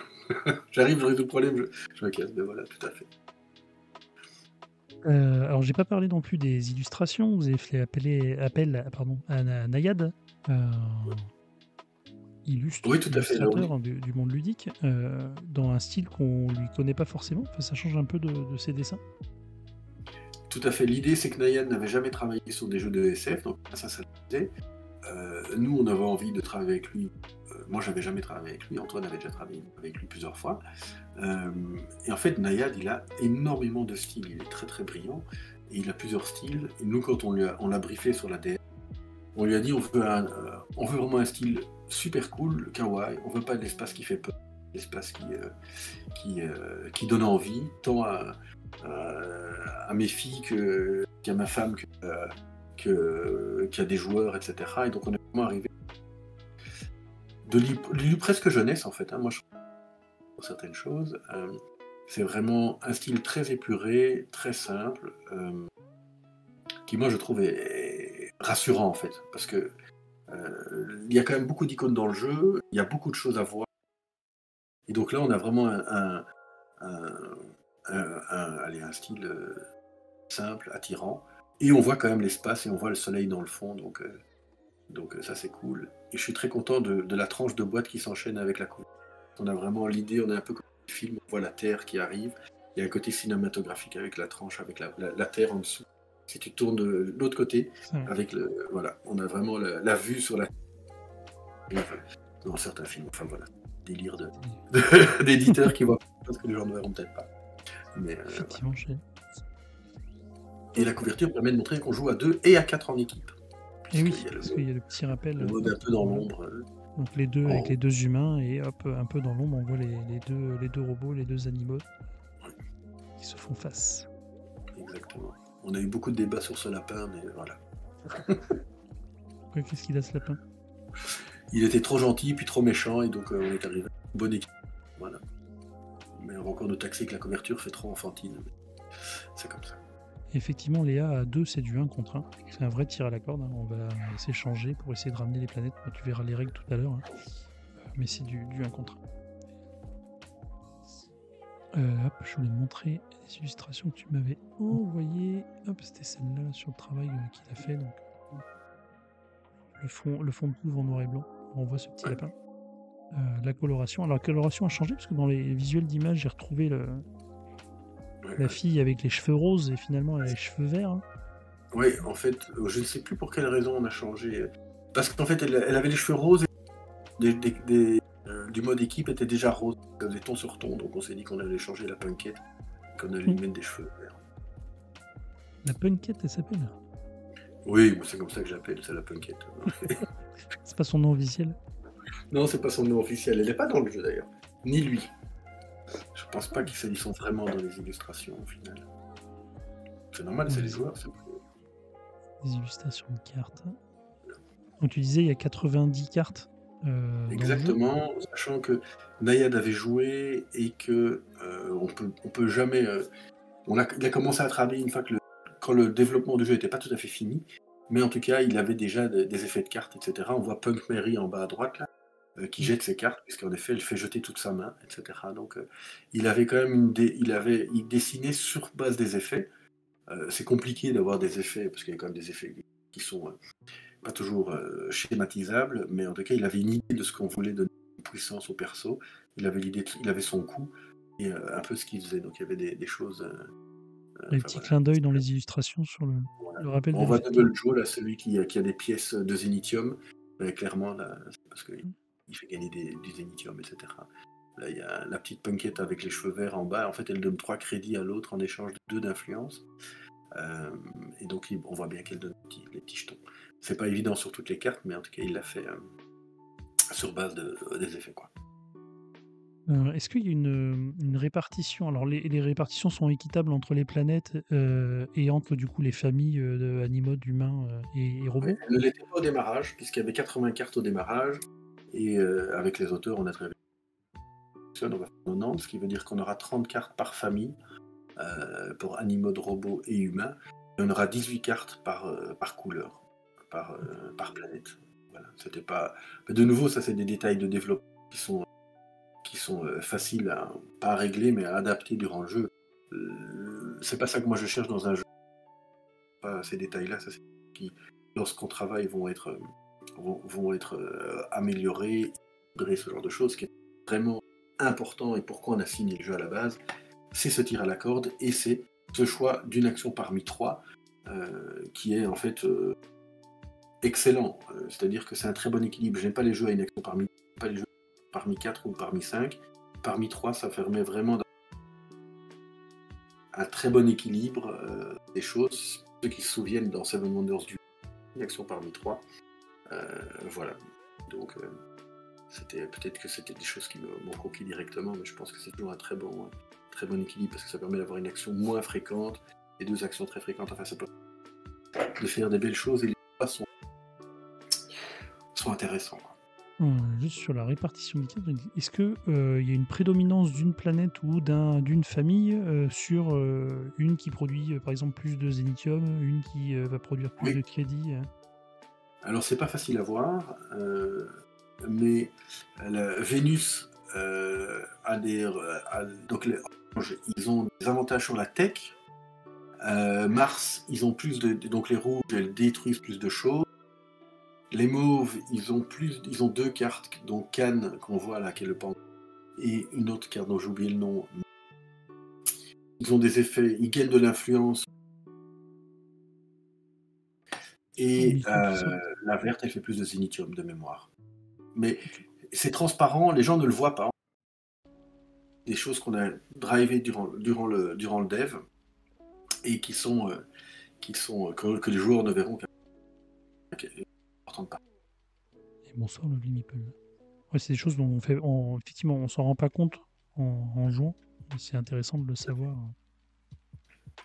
J'arrive, je résous le problème, je me casse, mais voilà, tout à fait. Alors, j'ai pas parlé non plus des illustrations. Vous avez fait appel à Nayad, illustre Oui, tout à fait. illustrateur du monde ludique, dans un style qu'on lui connaît pas forcément. Enfin, ça change un peu de ses dessins. Tout à fait. L'idée, c'est que Nayad n'avait jamais travaillé sur des jeux de SF, donc ça le faisait. Nous, on avait envie de travailler avec lui. Moi, j'avais jamais travaillé avec lui. Antoine avait déjà travaillé avec lui plusieurs fois. Et en fait, Nayad, il a énormément de styles. Il est très très brillant. Et il a plusieurs styles. Et nous, quand on l'a briefé sur la DS, on lui a dit on veut vraiment un style super cool, kawaii. On veut pas de l'espace qui fait peur, l'espace qui donne envie, tant à mes filles qu'à ma femme, qu'il y a des joueurs, etc. Et donc on est vraiment arrivé de lui presque jeunesse en fait. Moi je trouve pour certaines choses. C'est vraiment un style très épuré, très simple, qui moi je trouve est rassurant en fait, parce que il y a quand même beaucoup d'icônes dans le jeu, il y a beaucoup de choses à voir. Et donc là on a vraiment un style simple, attirant. Et on voit quand même l'espace et on voit le soleil dans le fond, donc ça c'est cool. Et je suis très content de la tranche de boîte qui s'enchaîne avec la couverture. On a vraiment l'idée, on est un peu comme un film, on voit la Terre qui arrive, il y a un côté cinématographique avec la tranche, avec la Terre en dessous. Si tu tournes de l'autre côté, avec voilà, on a vraiment la vue sur la Terre. Dans certains films, enfin voilà, délire d'éditeurs qui voient parce que les gens ne verront peut-être pas. Mais, effectivement, voilà. Et la couverture permet de montrer qu'on joue à 2 et à 4 en équipe. Et oui, parce qu'il y a le petit rappel. Le mode un peu dans l'ombre. Donc les deux avec les 2 humains, et hop, un peu dans l'ombre, on voit les deux robots, les 2 animaux qui se font face. Exactement. On a eu beaucoup de débats sur ce lapin, mais voilà. Qu'est-ce qu'il a ce lapin? Il était trop gentil, puis trop méchant, et donc on est arrivé à une bonne équipe. Voilà. Mais on va encore nous taxer que la couverture fait trop enfantine. C'est comme ça. Effectivement, Léa, à 2, c'est du 1 contre 1. C'est un vrai tir à la corde. On va s'échanger pour essayer de ramener les planètes. Tu verras les règles tout à l'heure. Mais c'est du 1 contre 1. Hop, je voulais montrer les illustrations que tu m'avais envoyées. Hop, c'était celle-là là, sur le travail qu'il a fait. Donc, le fond de couvre en noir et blanc. On voit ce petit Ouais. lapin. La coloration. Alors, la coloration a changé parce que dans les visuels d'image, j'ai retrouvé la fille avec les cheveux roses et finalement elle a les cheveux verts. Hein. Oui, en fait, je ne sais plus pour quelle raison on a changé. Parce qu'en fait, elle avait les cheveux roses et du mode équipe était déjà rose. Ça faisait ton sur ton, donc on s'est dit qu'on allait changer la punkette, qu'on allait lui mettre des cheveux verts. La punkette, elle s'appelle? Oui, c'est comme ça que j'appelle, c'est la punkette. C'est pas son nom officiel? Non, c'est pas son nom officiel. Elle n'est pas dans le jeu d'ailleurs. Ni lui. Je pense pas qu'ils sont vraiment dans les illustrations au final. C'est normal, c'est les joueurs. Des illustrations de cartes. Donc tu disais il y a 90 cartes Exactement, sachant que Nayad avait joué et que on peut jamais. Il a commencé à travailler une fois que quand le développement du jeu n'était pas tout à fait fini, mais en tout cas il avait déjà des effets de cartes, etc. On voit Punk Mary en bas à droite là, qui jette ses cartes, puisqu'en effet elle fait jeter toute sa main, etc. Donc il avait quand même il dessinait sur base des effets. C'est compliqué d'avoir des effets, parce qu'il y a quand même des effets qui sont pas toujours schématisables, mais en tout cas, il avait une idée de ce qu'on voulait donner de puissance au perso. Il avait son coup et un peu ce qu'il faisait. Donc il y avait des choses. Les petits clins d'œil dans les illustrations sur le rappel de On voit l'effet. Double Joe, là, celui qui a des pièces de zénithium. Clairement, là, c'est parce qu'il fait gagner du zénithium, etc. Là, il y a la petite punkette avec les cheveux verts en bas. En fait, elle donne 3 crédits à l'autre en échange de 2 d'influence. Et donc, on voit bien qu'elle donne les petits jetons. C'est pas évident sur toutes les cartes, mais en tout cas, il l'a fait sur base des effets, quoi. Est-ce qu'il y a une répartition? Alors les répartitions sont équitables entre les planètes et entre du coup les familles d'animaux, d'humains et robots? Elle ne l'était pas au démarrage, puisqu'il y avait 80 cartes au démarrage, et avec les auteurs, on a travaillé. On va faire 90, ce qui veut dire qu'on aura 30 cartes par famille pour animaux, robots et humains, et on aura 18 cartes par couleur, par planète. Voilà, c'était pas. Mais de nouveau, ça c'est des détails de développement qui sont faciles pas à régler, mais à adapter durant le jeu. C'est pas ça que moi je cherche dans un jeu. Pas ces détails-là, ça c'est qui, lorsqu'on travaille, vont être améliorés, ce genre de choses, ce qui est vraiment important et pourquoi on a signé le jeu à la base, c'est ce tir à la corde et c'est ce choix d'une action parmi 3 qui est en fait excellent. C'est-à-dire que c'est un très bon équilibre. J'aime pas les jeux à une action pas les jeux parmi 4 ou parmi 5. Parmi 3, ça permet vraiment un très bon équilibre des choses. Ceux qui se souviennent dans Seven Wonders du une action parmi 3. Voilà. Donc peut-être que c'était des choses qui m'ont conquis directement, mais je pense que c'est toujours un très bon équilibre parce que ça permet d'avoir une action moins fréquente et 2 actions très fréquentes. Enfin, ça peut de faire des belles choses et les choix sont intéressants. Juste sur la répartition des cartes, est-ce qu'il y a une prédominance d'une planète ou d'une famille sur une qui produit par exemple plus de zénithium, une qui va produire plus de crédits Alors c'est pas facile à voir, mais Vénus donc ils ont des avantages sur la tech. Mars, ils ont plus donc les rouges, elles détruisent plus de choses. Les mauves, ils ont 2 cartes, donc Cannes qu'on voit là, qui est le pan, et une autre carte dont j'ai oublié le nom. Ils ont des effets, ils gagnent de l'influence. Et la verte, elle fait plus de zénithium de mémoire. Mais c'est transparent, les gens ne le voient pas. Des choses qu'on a drivées durant le dev et que les joueurs ne verront qu'à pas. Et bonsoir le Meeple. Ouais, c'est des choses dont effectivement on s'en rend pas compte en jouant, mais c'est intéressant de le savoir.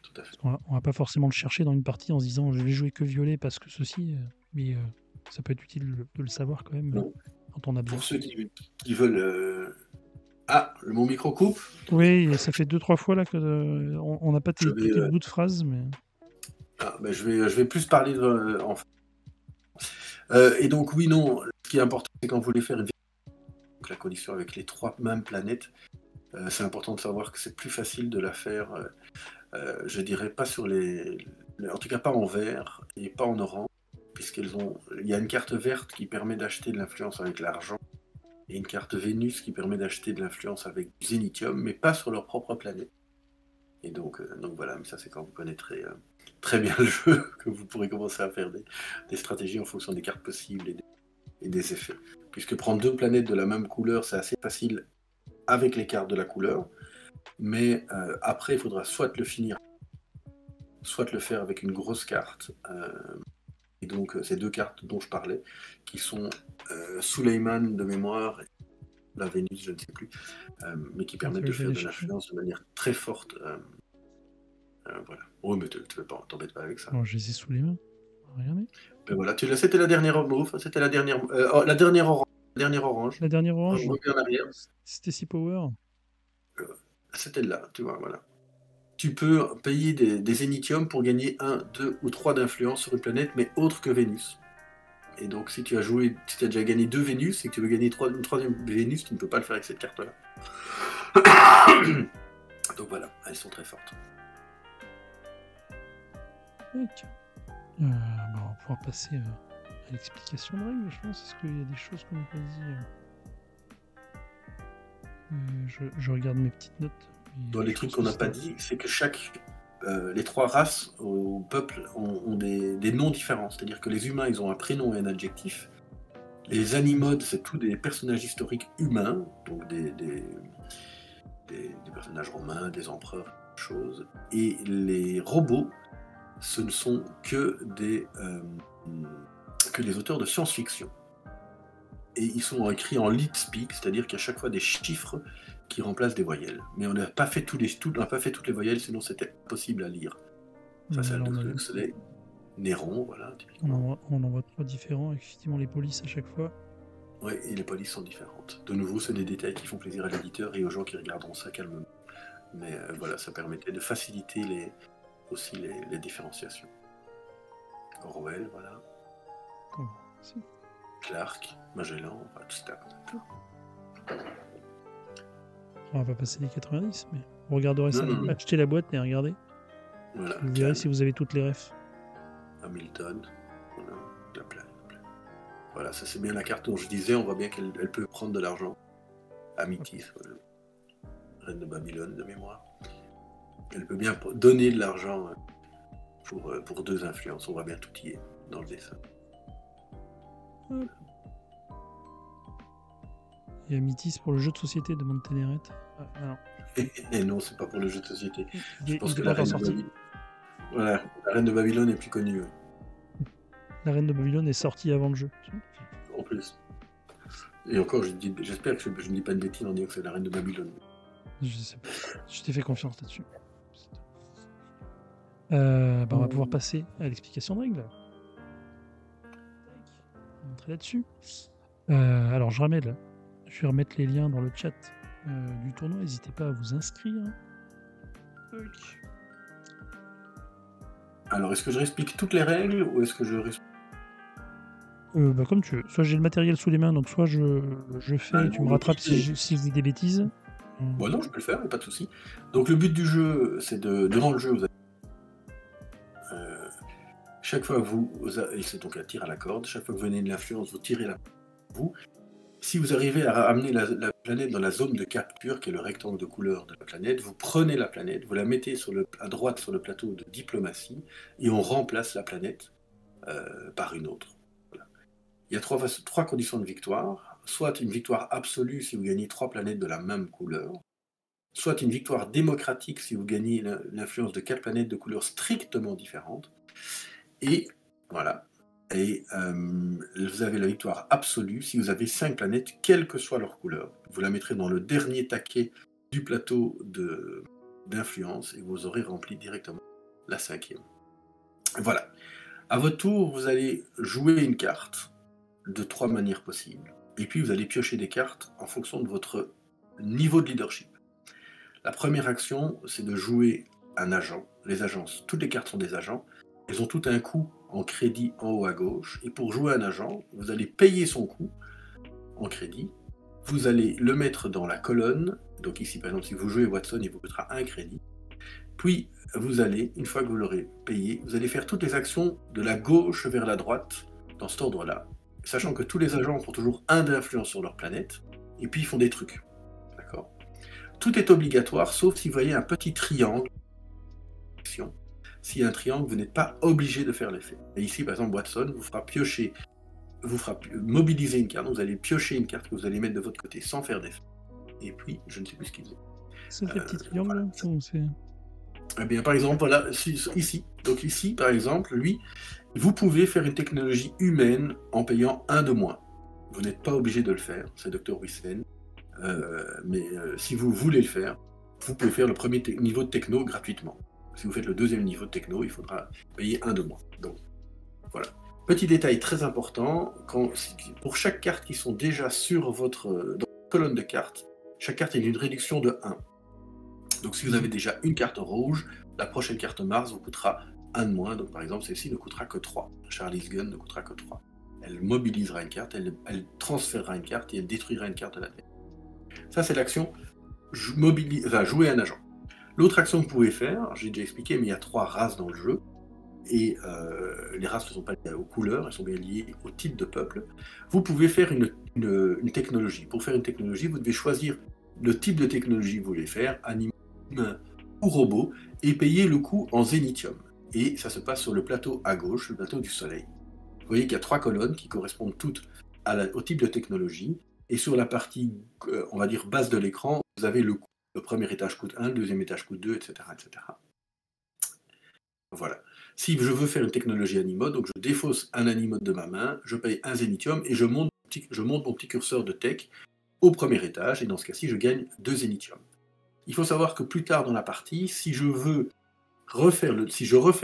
Tout à fait. On va pas forcément le chercher dans une partie en se disant je vais jouer que violet parce que ceci, mais ça peut être utile de le savoir quand même quand on a besoin. Pour ceux qui veulent... Ah, mon micro coupe. Oui, ça fait 2-3 fois là qu'on n'a pas tous les bouts de phrases, mais... je vais plus parler en et donc oui, non, ce qui est important, c'est quand vous voulez faire une la condition avec les 3 mêmes planètes, C'est important de savoir que c'est plus facile de la faire, je dirais pas sur en tout cas pas en vert et pas en orange, il y a une carte verte qui permet d'acheter de l'influence avec l'argent et une carte Vénus qui permet d'acheter de l'influence avec du zénithium, mais pas sur leur propre planète. Et donc voilà, mais ça c'est quand vous connaîtrez très bien le jeu que vous pourrez commencer à faire des stratégies en fonction des cartes possibles et des effets. Puisque prendre 2 planètes de la même couleur, c'est assez facile avec les cartes de la couleur, mais après il faudra soit le finir, soit le faire avec une grosse carte. Et donc ces 2 cartes dont je parlais, qui sont Suleiman de mémoire, la Vénus, je ne sais plus, mais qui permettent de faire de l'influence de manière très forte. Voilà. Oh, mais tu t'embêtes pas avec ça. Bon, je les ai sous les mains. Regardez. Ben voilà, c'était la dernière move, c'était la dernière orange. La dernière orange. La dernière orange. En arrière. C'était Sea Power. C'était là, tu vois, voilà. Tu peux payer des zénithium pour gagner 1, 2 ou 3 d'influence sur une planète, mais autre que Vénus. Et donc, si tu as déjà gagné 2 Vénus et que tu veux gagner une troisième Vénus, tu ne peux pas le faire avec cette carte-là. Donc voilà, elles sont très fortes. Ok. On va pouvoir passer à l'explication de règles, je pense. Est-ce qu'il y a des choses qu'on n'a pas dit je regarde mes petites notes. Dans les trucs qu'on n'a pas dit, c'est que les 3 races au peuple ont des noms différents. C'est-à-dire que les humains, ils ont un prénom et un adjectif. Les animodes, c'est tous des personnages historiques humains, donc des personnages romains, des empereurs, choses. Et les robots, ce ne sont que des auteurs de science-fiction. Et ils sont écrits en leet speak, c'est-à-dire qu'il y a chaque fois des chiffres qui remplacent des voyelles. Mais on n'a pas fait toutes les voyelles, sinon c'était impossible à lire. Face à Huxley, Néron, voilà, typiquement. On en voit 3 différents, effectivement les polices à chaque fois. Oui, et les polices sont différentes. De nouveau, c'est des détails qui font plaisir à l'éditeur et aux gens qui regarderont ça calmement. Mais voilà, ça permettait de faciliter aussi les différenciations. Orwell, voilà. Oh, si. Clark, Magellan, etc. On va pas passer les 90, mais vous regarderez ça. Achetez la boîte et regardez. Voilà, vous verrez si vous avez toutes les refs. Hamilton, voilà, voilà, ça c'est bien la carte dont je disais, on voit bien qu'elle peut prendre de l'argent. Amitis, voilà. Reine de Babylone de mémoire. Elle peut bien donner de l'argent pour 2 influences, on voit bien tout y est dans le dessin. Et Amitis pour le jeu de société, demande Ténéret. Et non, c'est pas pour le jeu de société. Je pense que la Reine voilà, la Reine de Babylone est plus connue. La Reine de Babylone est sortie avant le jeu. En plus. Et encore, j'espère que je ne dis pas de bêtises en disant que c'est la Reine de Babylone. Je sais pas. Je t'ai fait confiance là-dessus. On va pouvoir passer à l'explication de règles. On va entrer là-dessus. Alors, je vais remettre les liens dans le chat du tournoi. N'hésitez pas à vous inscrire. Alors, est-ce que je réexplique toutes les règles ou est-ce que je réexplique comme tu veux. Soit j'ai le matériel sous les mains, donc soit je fais et tu me rattrapes si je dis des bêtises. Bon, non, je peux le faire, pas de souci. Donc le but du jeu, c'est durant le jeu, vous avez chaque fois que et c'est donc un tir à la corde, chaque fois que vous venez de l'influence, vous tirez vous. Si vous arrivez à amener la planète dans la zone de capture, qui est le rectangle de couleur de la planète, vous prenez la planète, vous la mettez à droite sur le plateau de diplomatie, et on remplace la planète par une autre. Voilà. Il y a 3 conditions de victoire. Soit une victoire absolue si vous gagnez 3 planètes de la même couleur, soit une victoire démocratique si vous gagnez l'influence de 4 planètes de couleurs strictement différentes, et voilà. Et vous avez la victoire absolue si vous avez 5 planètes, quelle que soit leur couleur. Vous la mettrez dans le dernier taquet du plateau d'influence et vous aurez rempli directement la 5e. Voilà. À votre tour, vous allez jouer une carte de 3 manières possibles. Et puis vous allez piocher des cartes en fonction de votre niveau de leadership. La première action, c'est de jouer un agent. Les agences, toutes les cartes sont des agents. Elles ont tout un coût en crédit en haut à gauche. Et pour jouer un agent, vous allez payer son coût en crédit. Vous allez le mettre dans la colonne Donc ici, par exemple, si vous jouez Watson, il vous coûtera 1 crédit. Puis, vous allez, une fois que vous l'aurez payé, vous allez faire toutes les actions de la gauche vers la droite, dans cet ordre-là, sachant que tous les agents ont toujours 1 d'influence sur leur planète, et puis ils font des trucs. D'accord ? Tout est obligatoire, sauf si vous voyez un petit triangle. S'il y a un triangle, vous n'êtes pas obligé de faire l'effet. Et ici, par exemple, Watson vous fera piocher, vous fera mobiliser une carte, donc vous allez piocher une carte que vous allez mettre de votre côté sans faire d'effet. Et puis, je ne sais plus ce qu'il faisait. C'est les petits triangles, voilà. Eh bien, par exemple, voilà, ici. Donc ici, par exemple, lui, vous pouvez faire une technologie humaine en payant 1 de moins. Vous n'êtes pas obligé de le faire, c'est Dr. Wissen. Mais si vous voulez le faire, vous pouvez faire le premier niveau de techno gratuitement. Si vous faites le deuxième niveau de techno, il faudra payer 1 de moins. Donc, voilà. Petit détail très important, pour chaque carte qui sont déjà dans votre colonne de cartes, chaque carte est d'une réduction de 1. Donc si vous avez déjà une carte rouge, la prochaine carte Mars vous coûtera 1 de moins. Donc par exemple, celle-ci ne coûtera que 3. Charlie's Gun ne coûtera que 3. Elle mobilisera une carte, elle transférera une carte et elle détruira une carte de la tête. Ça, c'est l'action jouer un agent. L'autre action que vous pouvez faire, j'ai déjà expliqué, mais il y a 3 races dans le jeu. Et les races ne sont pas liées aux couleurs, elles sont bien liées au type de peuple. Vous pouvez faire une technologie. Pour faire une technologie, vous devez choisir le type de technologie que vous voulez faire, animal ou robot, et payer le coût en zénithium. Et ça se passe sur le plateau à gauche, le plateau du soleil. Vous voyez qu'il y a 3 colonnes qui correspondent toutes au type de technologie. Et sur la partie, on va dire, basse de l'écran, vous avez le coût. Le premier étage coûte 1, le deuxième étage coûte 2, etc. etc. Voilà. Si je veux faire une technologie Animode, donc je défausse un Animode de ma main, je paye 1 zénithium et je monte mon petit curseur de tech au premier étage, et dans ce cas-ci, je gagne 2 zénithium. Il faut savoir que plus tard dans la partie, si je refais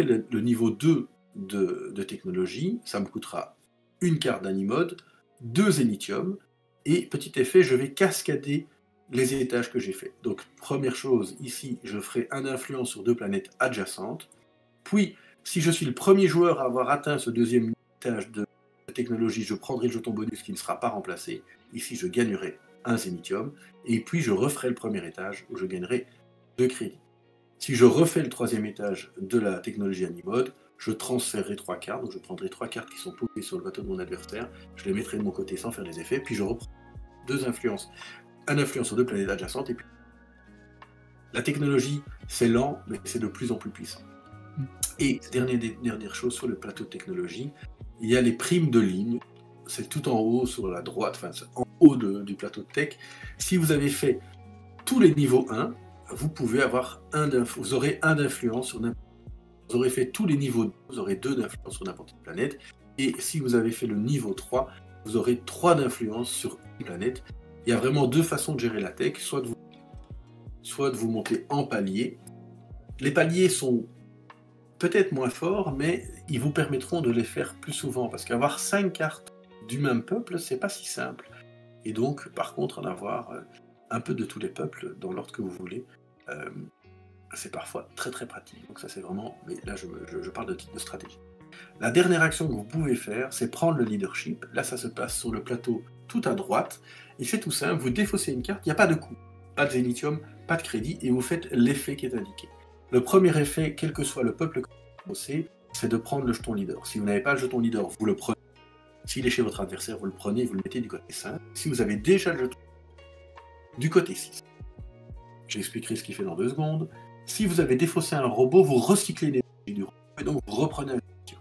le niveau 2 de technologie, ça me coûtera une carte d'Animode, 2 zénithium, et petit effet, je vais cascader les étages que j'ai faits. Donc, première chose, ici, je ferai un influence sur 2 planètes adjacentes. Puis, si je suis le premier joueur à avoir atteint ce deuxième étage de technologie, je prendrai le jeton bonus qui ne sera pas remplacé. Ici, je gagnerai 1 zénithium. Et puis, je referai le premier étage où je gagnerai 2 crédits. Si je refais le troisième étage de la technologie Animode, je transférerai 3 cartes. Donc, je prendrai 3 cartes qui sont posées sur le bateau de mon adversaire. Je les mettrai de mon côté sans faire des effets. Puis, je reprends 2 influences. Un influence sur 2 planètes adjacentes. Et puis, la technologie, c'est lent, mais c'est de plus en plus puissant. Et dernière chose sur le plateau de technologie, il y a les primes de ligne. C'est tout en haut sur la droite, enfin en haut du plateau de tech. Si vous avez fait tous les niveaux 1, vous pouvez avoir vous aurez 1 d'influence sur n'importe. Vous aurez fait tous les niveaux 2, vous aurez 2 d'influence sur n'importe quelle planète. Et si vous avez fait le niveau 3, vous aurez 3 d'influence sur une planète. Il y a vraiment 2 façons de gérer la tech, soit de vous monter en palier. Les paliers sont peut-être moins forts, mais ils vous permettront de les faire plus souvent, parce qu'avoir 5 cartes du même peuple, c'est pas si simple. Et donc, par contre, en avoir un peu de tous les peuples, dans l'ordre que vous voulez, c'est parfois très très pratique. Donc ça c'est vraiment, mais là je parle de stratégie. La dernière action que vous pouvez faire, c'est prendre le leadership. Là ça se passe sur le plateau tout à droite, et c'est tout simple, vous défaussez une carte, il n'y a pas de coût, pas de zénithium, pas de crédit, et vous faites l'effet qui est indiqué. Le premier effet, quel que soit le peuple que vous défaussez, c'est de prendre le jeton leader. Si vous n'avez pas le jeton leader, vous le prenez. S'il est chez votre adversaire, vous le prenez, vous le mettez du côté 5. Si vous avez déjà le jeton du côté 6. J'expliquerai ce qu'il fait dans 2 secondes. Si vous avez défaussé un robot, vous recyclez l'énergie du robot, et donc vous reprenez un crédit.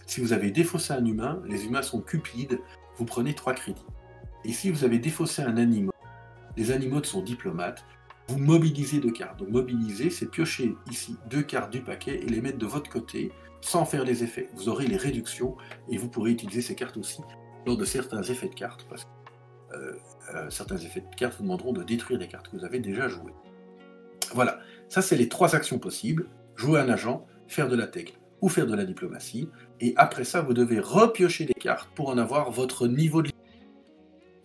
Si vous avez défaussé un humain, les humains sont cupides, vous prenez 3 crédits. Et si vous avez défaussé un animal, les animaux sont diplomates, vous mobilisez 2 cartes. Donc mobiliser, c'est piocher ici 2 cartes du paquet et les mettre de votre côté sans faire les effets. Vous aurez les réductions et vous pourrez utiliser ces cartes aussi lors de certains effets de cartes, parce que certains effets de cartes vous demanderont de détruire des cartes que vous avez déjà jouées. Voilà, ça c'est les 3 actions possibles: jouer un agent, faire de la tech ou faire de la diplomatie, et après ça vous devez repiocher des cartes pour en avoir votre niveau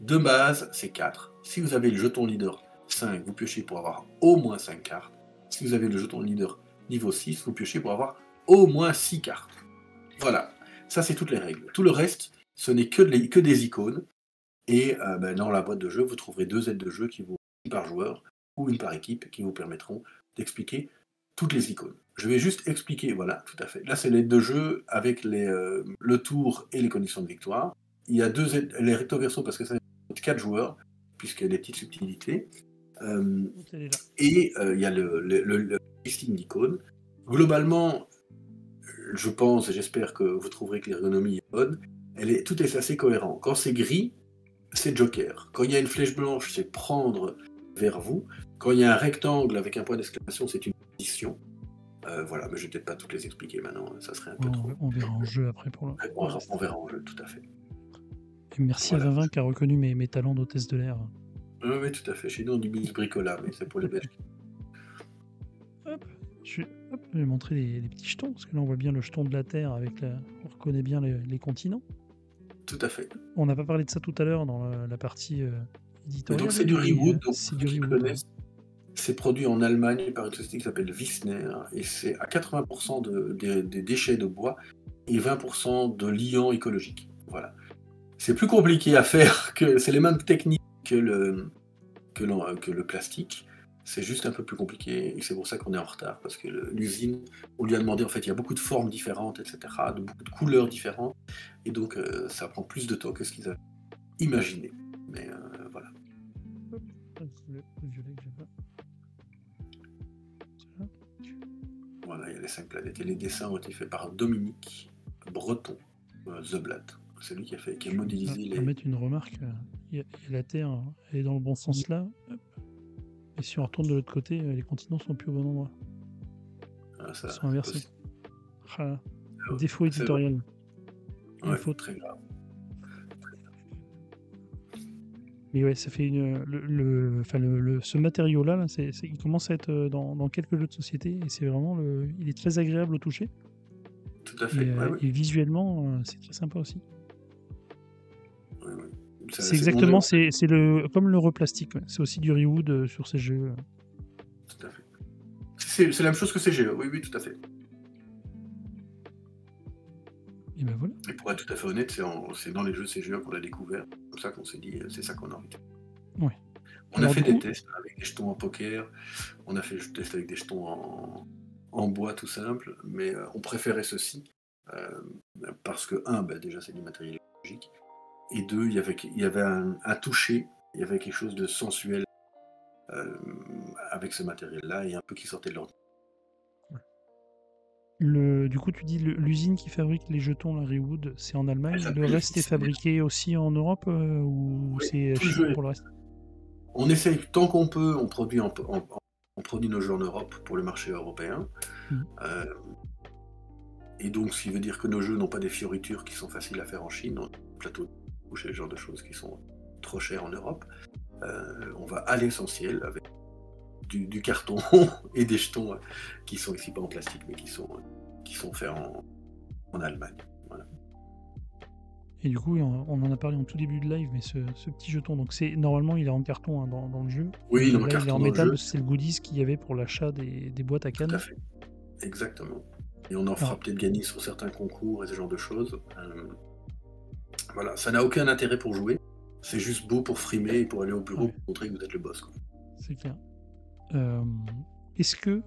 de base, c'est 4. Si vous avez le jeton leader 5, vous piochez pour avoir au moins 5 cartes. Si vous avez le jeton leader niveau 6, vous piochez pour avoir au moins 6 cartes. Voilà, ça c'est toutes les règles. Tout le reste, ce n'est que des icônes, et dans la boîte de jeu, vous trouverez 2 aides de jeu qui vous par joueur, ou une par équipe qui vous permettront d'expliquer toutes les icônes. Je vais juste expliquer, voilà, tout à fait. Là, c'est l'aide de jeu avec le tour et les conditions de victoire. Il y a les recto verso parce que ça fait 4 joueurs, puisqu'il y a des petites subtilités. Et il y a le listing d'icônes. Globalement, je pense et j'espère que vous trouverez que l'ergonomie est bonne. Tout est assez cohérent. Quand c'est gris, c'est Joker. Quand il y a une flèche blanche, c'est prendre vers vous. Quand il y a un rectangle avec un point d'exclamation, c'est une position. Voilà, mais je ne vais peut-être pas toutes les expliquer maintenant, ça serait un peu trop. On verra en jeu après pour le. On verra en jeu, tout à fait. Et merci à Vavin qui a reconnu mes talents d'hôtesse de l'air. Oui, tout à fait. Chez nous, on dit bis bricola, mais c'est pour les Belges. Je vais montrer les petits jetons, parce que là, on voit bien le jeton de la Terre, on reconnaît bien les continents. Tout à fait. On n'a pas parlé de ça tout à l'heure dans la partie éditoriale. Donc, c'est du Rewood. Donc, c'est du Rewood. C'est produit en Allemagne par une société qui s'appelle Wissner, et c'est à 80% des déchets de bois et 20% de liant écologique. Voilà. C'est plus compliqué à faire, c'est les mêmes techniques que le plastique. C'est juste un peu plus compliqué, et c'est pour ça qu'on est en retard, parce que l'usine, on lui a demandé, en fait, il y a beaucoup de formes différentes, etc., beaucoup de couleurs différentes, et donc ça prend plus de temps que ce qu'ils avaient imaginé. Mais voilà. Le violet que j'ai pas. Voilà, il y a les 5 planètes, et les dessins ont été faits par Dominique Breton, The Blad. C'est lui qui a modélisé les... Je vais mettre une remarque, il y a la Terre, elle est dans le bon sens là, et si on retourne de l'autre côté, les continents sont plus au bon endroit. Ils sont inversés. Défaut éditorial. Ouais, faute. Très grave. Mais ouais, ça fait ce matériau-là, il commence à être dans quelques jeux de société, et c'est vraiment il est très agréable au toucher. Tout à fait. Et visuellement, c'est très sympa aussi. Ouais. C'est exactement, c'est comme le replastique. Ouais. C'est aussi du Rewood sur ces jeux. Tout à fait. C'est la même chose que ces jeux. Oui, tout à fait. Et ben voilà. Et pour être tout à fait honnête, c'est dans les jeux CGE qu'on a découvert. C'est comme ça qu'on s'est dit, c'est ça qu'on a envie de faire. Ouais. On a fait des tests avec des jetons en poker, on a fait des tests avec des jetons en bois tout simple, mais on préférait ceci parce que, déjà c'est du matériel écologique, et deux, il y avait un toucher, il y avait quelque chose de sensuel avec ce matériel-là, et un peu qui sortait de l'ordre. Du coup, tu dis l'usine qui fabrique les jetons, la Rewood, c'est en Allemagne. Le reste est fabriqué aussi en Europe ou c'est Chine pour le reste? On essaye tant qu'on peut, on produit nos jeux en Europe pour le marché européen. Et donc, ce qui veut dire que nos jeux n'ont pas des fioritures qui sont faciles à faire en Chine, on a des plateaux de couche et ce genre de choses qui sont trop chères en Europe. On va à l'essentiel avec du carton et des jetons qui sont ici pas en plastique, mais qui sont faits en Allemagne. Voilà. Et du coup, on en a parlé en tout début de live, mais ce petit jeton, donc normalement il est en carton dans le jeu. Oui, là, il est en métal, c'est le goodies qu'il y avait pour l'achat des boîtes à cannes. Tout à fait, exactement. Et on en fera peut-être gagner sur certains concours et ce genre de choses. Voilà, ça n'a aucun intérêt pour jouer, c'est juste beau pour frimer et pour aller au bureau pour montrer que vous êtes le boss. Quoi. C'est clair. Est-ce que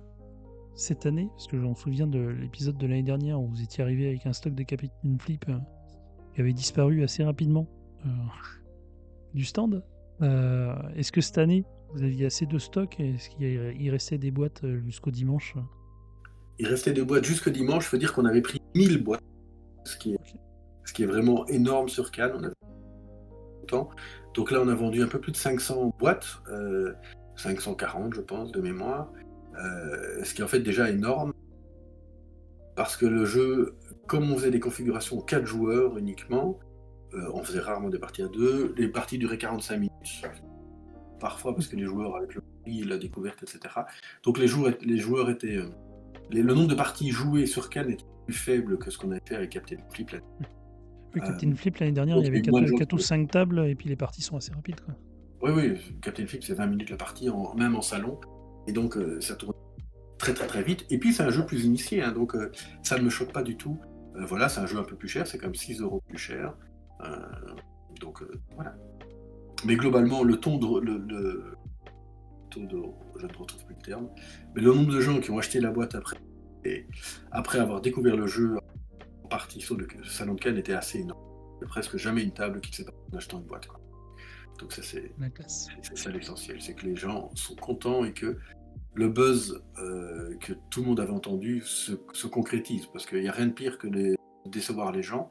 cette année, parce que j'en souviens de l'épisode de l'année dernière où vous étiez arrivé avec un stock de Captain Flip qui avait disparu assez rapidement du stand, est-ce que cette année vous aviez assez de stock? Est-ce qu'il restait des boîtes jusqu'au dimanche? Il restait des boîtes jusqu'au dimanche, il faut dire qu'on avait pris 1000 boîtes, ce qui est vraiment énorme sur Cannes. On avait longtemps. Donc là on a vendu un peu plus de 500 boîtes, 540 je pense de mémoire, ce qui est en fait déjà énorme, parce que le jeu, comme on faisait des configurations 4 joueurs uniquement, on faisait rarement des parties à 2, les parties duraient 45 minutes, parfois parce que les joueurs avec le prix, la découverte, etc. Donc les joueurs étaient... le nombre de parties jouées sur Cannes était plus faible que ce qu'on avait fait avec Captain Flip. Oui, Captain Flip l'année dernière, il y avait 4 ou 5 tables et puis les parties sont assez rapides. Quoi. Oui, Captain Flip c'est 20 minutes la partie, même en salon, et donc ça tourne très très très vite. Et puis c'est un jeu plus initié, hein, donc ça ne me choque pas du tout. Voilà, c'est un jeu un peu plus cher, c'est quand même 6 € plus cher. Donc voilà. Mais globalement, le ton de je ne retrouve plus le terme, mais le nombre de gens qui ont acheté la boîte après avoir découvert le jeu en partie sur le salon de Cannes était assez énorme. Il n'y a presque jamais une table qui ne s'est pas en achetant une boîte, quoi. Donc ça, c'est ça l'essentiel, c'est que les gens sont contents et que le buzz que tout le monde avait entendu se concrétise, parce qu'il n'y a rien de pire que de décevoir les gens.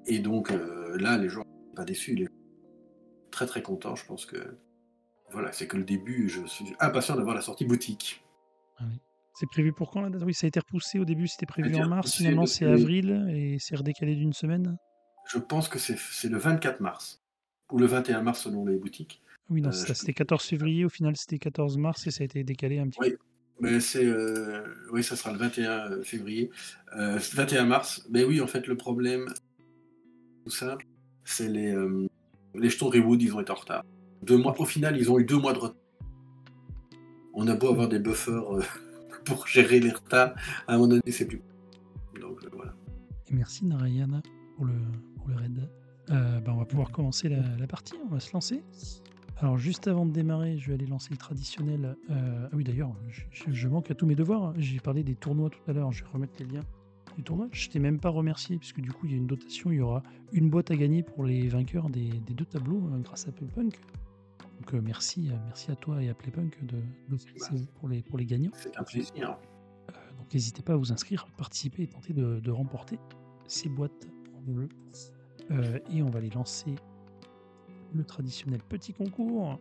Et donc là, les gens ne sont pas déçus, les gens sont très très contents. Je pense que voilà, c'est que le début. Je suis impatient d'avoir la sortie boutique. Ah oui. C'est prévu pour quand la date? Oui, ça a été repoussé au début, c'était prévu en mars, Repoussé finalement parce c'est que avril et c'est redécalé d'une semaine. je pense que c'est le 24 mars ou le 21 mars selon les boutiques. Oui, non, c'était 14 février, au final c'était 14 mars et ça a été décalé un petit peu. Oui, mais oui, ça sera le 21 février, 21 mars. Mais oui, en fait, le problème, tout simple, c'est les jetons Rewood, ils ont été en retard. 2 mois. Au final, ils ont eu 2 mois de retard. On a beau avoir des buffers pour gérer les retards, à un moment donné, c'est plus. Donc voilà. Et merci Narayana pour le raid. On va pouvoir commencer la partie, on va se lancer. Alors juste avant de démarrer, je vais aller lancer le traditionnel. Ah oui d'ailleurs, je manque à tous mes devoirs. J'ai parlé des tournois tout à l'heure, je vais remettre les liens du tournoi. Je t'ai même pas remercié, puisque du coup il y a une dotation, il y aura une boîte à gagner pour les vainqueurs des 2 tableaux grâce à Playpunk. Donc merci à toi et à Playpunk pour les gagnants. C'est un plaisir. Donc n'hésitez pas à vous inscrire, participer et tenter de remporter ces boîtes en bleu. Et on va les lancer le traditionnel petit concours.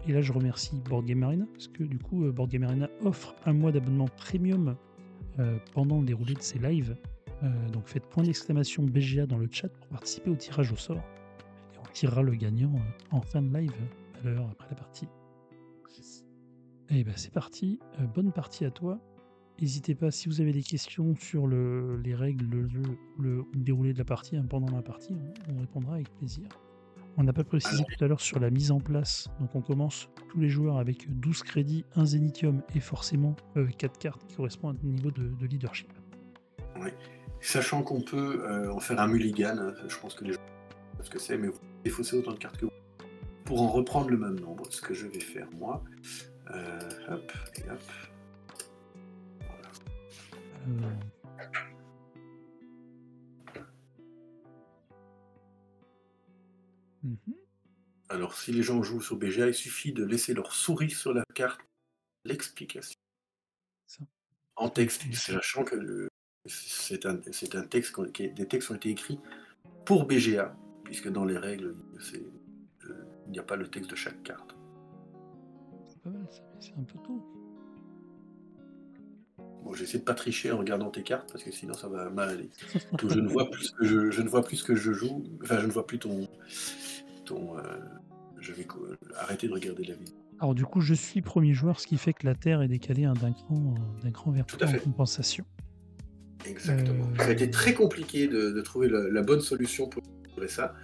Et là je remercie Board Game Arena, parce que du coup Board Game Arena offre un mois d'abonnement premium pendant le déroulé de ses lives. Donc faites point d'exclamation BGA dans le chat pour participer au tirage au sort. Et on tirera le gagnant en fin de live, à l'heure après la partie. Et ben c'est parti, bonne partie à toi. N'hésitez pas, si vous avez des questions sur les règles, le jeu, le déroulé de la partie, pendant la partie, on répondra avec plaisir. On n'a pas précisé tout à l'heure sur la mise en place. Donc on commence tous les joueurs avec 12 crédits, 1 Zénithium et forcément 4 cartes qui correspondent à un niveau de leadership. Oui. Sachant qu'on peut en faire un mulligan, je pense que les gens savent ce que c'est, mais vous défaussez autant de cartes que vous pour en reprendre le même nombre. Ce que je vais faire moi. Hop et hop. Voilà. Alors, si les gens jouent sur BGA, il suffit de laisser leur souris sur la carte, l'explication. Ça. En texte, sachant que c'est un texte, des textes ont été écrits pour BGA, puisque dans les règles, il n'y a pas le texte de chaque carte. C'est pas mal ça, mais c'est un peu tôt. Bon, j'essaie de pas tricher en regardant tes cartes, parce que sinon ça va mal aller. Donc, je ne vois plus ce que je joue, enfin je ne vois plus ton je vais arrêter de regarder la vidéo. Alors du coup, je suis premier joueur, ce qui fait que la Terre est décalée d'un cran vers toi en compensation. Exactement. Ça a été très compliqué de trouver la bonne solution pour faire ça.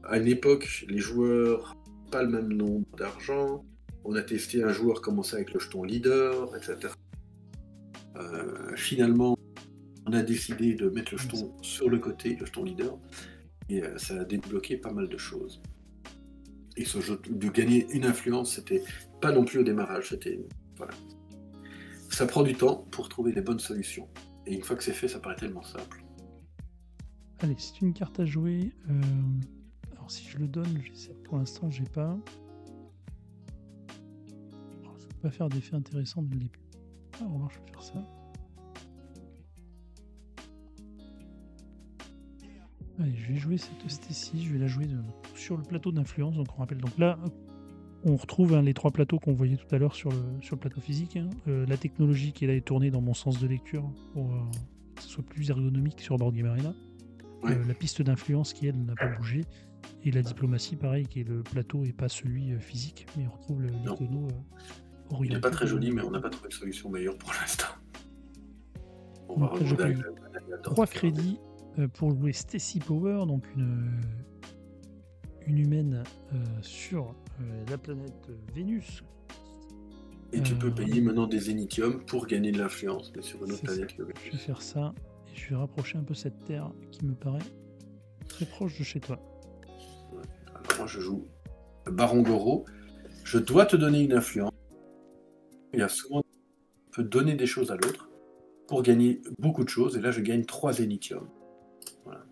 À une époque, les joueurs n'ont pas le même nombre d'argent. On a testé un joueur commençait avec le jeton leader, etc. Finalement, on a décidé de mettre le jeton sur le côté, le jeton leader, et ça a débloqué pas mal de choses. Et ce jeu de gagner une influence, c'était pas non plus au démarrage, c'était voilà. Ça prend du temps pour trouver les bonnes solutions. Et une fois que c'est fait, ça paraît tellement simple. Allez, c'est une carte à jouer. Alors si je le donne, pour l'instant, j'ai pas. Alors, je peux pas faire d'effet intéressant dès le début. Ah, remarque, je vais faire ça. Allez, je vais jouer cette Stécie, je vais la jouer sur le plateau d'influence. Donc on rappelle, donc là, on retrouve les 3 plateaux qu'on voyait tout à l'heure sur le plateau physique. La technologie qui est là est tournée dans mon sens de lecture pour que ce soit plus ergonomique sur Board Game Arena. Ouais. La piste d'influence qui, elle, n'a pas bougé. Et la diplomatie, pareil, qui est le plateau et pas celui physique. Mais on retrouve l'icono orienté. Il n'est pas très joli, mais on n'a pas trouvé de solution meilleure pour l'instant. On va je paye 3 crédits pour jouer Stacy Power, donc une humaine sur la planète Vénus. Et tu peux payer maintenant des Zénithium pour gagner de l'influence, mais sur une autre planète que Vénus. Je vais faire ça, et je vais rapprocher un peu cette Terre qui me paraît très proche de chez toi. Ouais. Alors moi je joue Baron Goro, Je dois te donner une influence. Il y a souvent, on peut donner des choses à l'autre pour gagner beaucoup de choses. Et là, je gagne 3 zénithium. Voilà.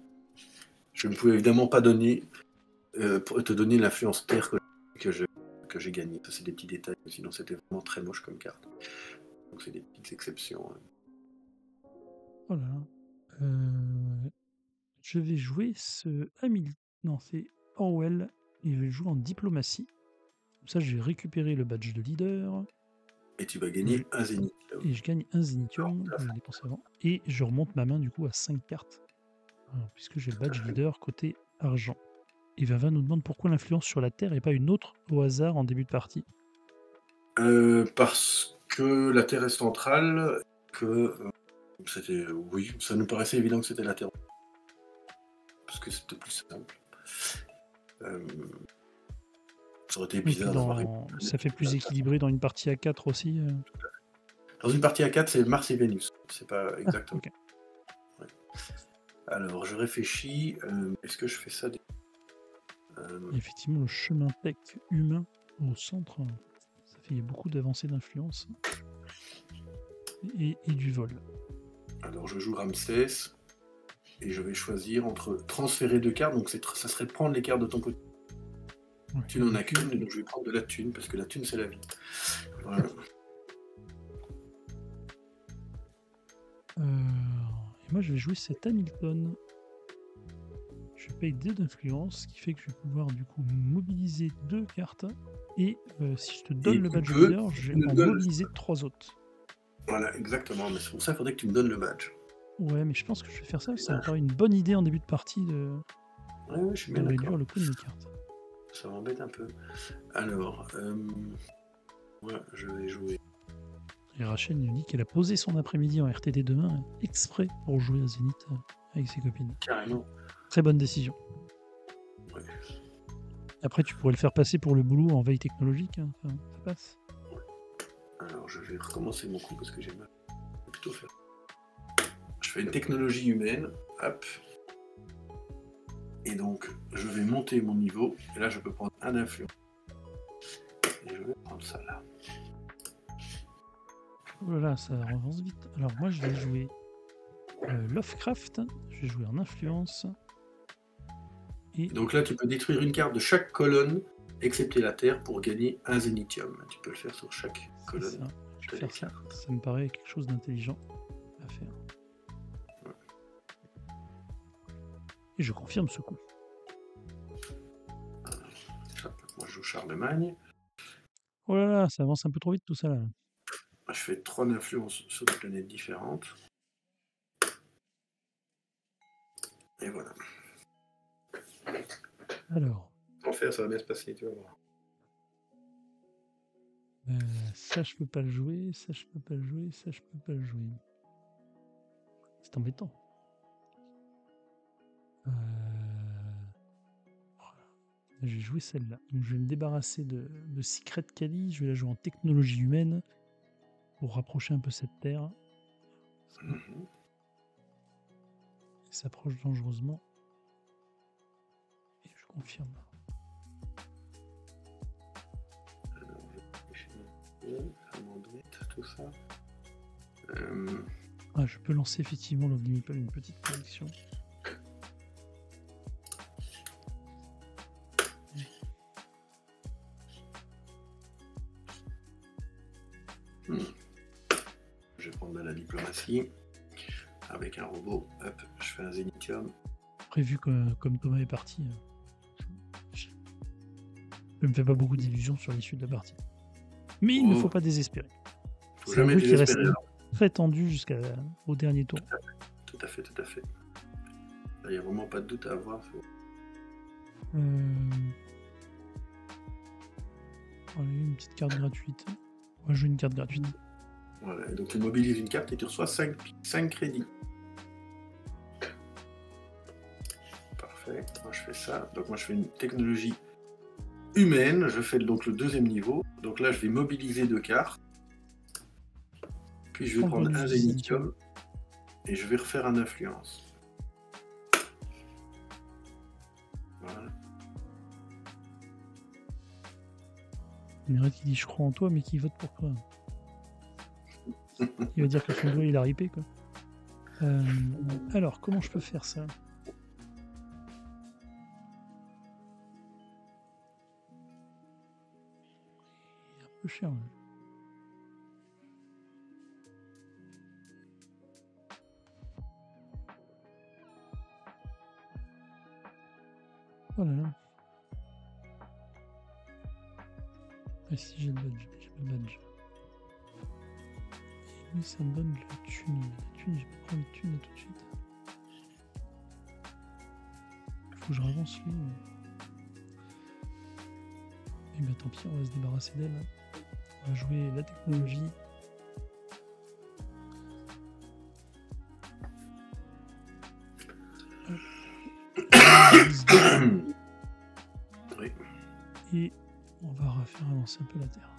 Je ne pouvais évidemment pas donner, pour te donner l'influence terre que j'ai gagnée. Ça, c'est des petits détails. Sinon, c'était vraiment très moche comme carte. Donc, c'est des petites exceptions. Voilà. Je vais jouer ce Hamilton. Non, c'est Orwell. Et je vais le jouer en diplomatie. Comme ça, je vais récupérer le badge de leader. Et tu vas gagner un zénithium. Et je gagne un zénithium que j'ai dépensé avant. Et je remonte ma main du coup à 5 cartes. Alors, puisque j'ai le badge leader côté argent. Et Vava nous demande pourquoi l'influence sur la Terre et pas une autre au hasard en début de partie. Parce que la Terre est centrale, que c'était. Oui, ça nous paraissait évident que c'était la Terre. Parce que c'était plus simple. Ça aurait été bizarre d'avoir une... Ça fait plus équilibré dans une partie à 4 aussi. Dans une partie à 4, c'est Mars et Vénus. C'est pas exactement. Okay. Ouais. Alors, je réfléchis. Est-ce que je fais ça Effectivement, le chemin tech humain au centre, ça fait beaucoup d'avancées d'influence. Et du vol. Alors, je joue Ramsès. Et je vais choisir entre transférer 2 cartes. Donc, ça serait prendre les cartes de ton côté. Ouais, tu n'en as qu'une, donc je vais prendre de la thune, parce que la thune, c'est la vie. Voilà. Et moi, je vais jouer cet Hamilton. Je paye 2 d'influence, ce qui fait que je vais pouvoir du coup mobiliser 2 cartes. Et si je te donne le badge leader, je vais en mobiliser 3 autres. Voilà, exactement. Mais c'est pour ça qu'il faudrait que tu me donnes le badge. Ouais, mais je pense que je vais faire ça. Ça me paraît une bonne idée en début de partie de je suis bien réduire le coût de mes cartes. Ça m'embête un peu. Alors, moi, je vais jouer. Et Rachel nous dit qu'elle a posé son après-midi en RTD demain exprès pour jouer à Zénith avec ses copines. Carrément. Très bonne décision. Ouais. Après, tu pourrais le faire passer pour le boulot en veille technologique. Hein. Enfin, ça passe. Ouais. Alors, je vais recommencer mon coup parce que j'ai mal. Je vais plutôt faire. Je fais une technologie humaine. Hop. Et donc, je vais monter mon niveau. Et là, je peux prendre un influence. Et je vais prendre ça là. Oh là là, ça avance vite. Alors moi, je vais jouer Lovecraft. Je vais jouer en influence. Et donc là, tu peux détruire une carte de chaque colonne, excepté la Terre, pour gagner un zénithium. Tu peux le faire sur chaque colonne. Ça. Je vais faire ça. Ça me paraît quelque chose d'intelligent à faire. Ouais. Et je confirme ce coup. Moi, je joue Charlemagne. Oh là là, ça avance un peu trop vite tout ça là. Je fais 3 d'influence sur des planètes différentes. Et voilà. Alors. En faire, ça va bien se passer, tu vas voir. Ça, je peux pas le jouer. Ça, je peux pas le jouer. Ça, je peux pas le jouer. C'est embêtant. Je vais jouer celle-là. Donc, je vais me débarrasser de Secret Kali. Je vais la jouer en technologie humaine pour rapprocher un peu cette terre. Elle s'approche dangereusement. Et je confirme. Tout ça. Je peux lancer effectivement l'Omni Meeple, une petite collection. Je vais prendre de la diplomatie avec un robot. Hop, je fais un zénithium. Prévu comme Thomas est parti. Je me fais pas beaucoup d'illusions sur l'issue de la partie. Mais il ne faut pas désespérer. C'est un jeu qui reste très tendu jusqu'au dernier tour. Tout à fait. Il n'y a vraiment pas de doute à avoir. Une petite carte gratuite. On va jouer une carte gratuite. Voilà, et donc tu mobilises une carte et tu reçois 5 crédits. Parfait, moi je fais ça. Donc moi je fais une technologie humaine, je fais donc le 2e niveau. Donc là je vais mobiliser 2 cartes. Puis je vais prendre un zénithium et je vais refaire un influence. Voilà. Miret qui dit je crois en toi, mais qui vote pour toi. Il va dire que son doigt il a ripé quoi. Alors, comment je peux faire ça? Il est un peu cher. Là. Oh là là. Ah si, j'ai le badge. J'ai le badge. Et lui, ça me donne de la thune. La thune, j'ai pas envie de thune là tout de suite. Il faut que je ravance lui. Et bien tant pis, on va se débarrasser d'elle. On va jouer la technologie. Oui. Et on va refaire avancer un peu la Terre.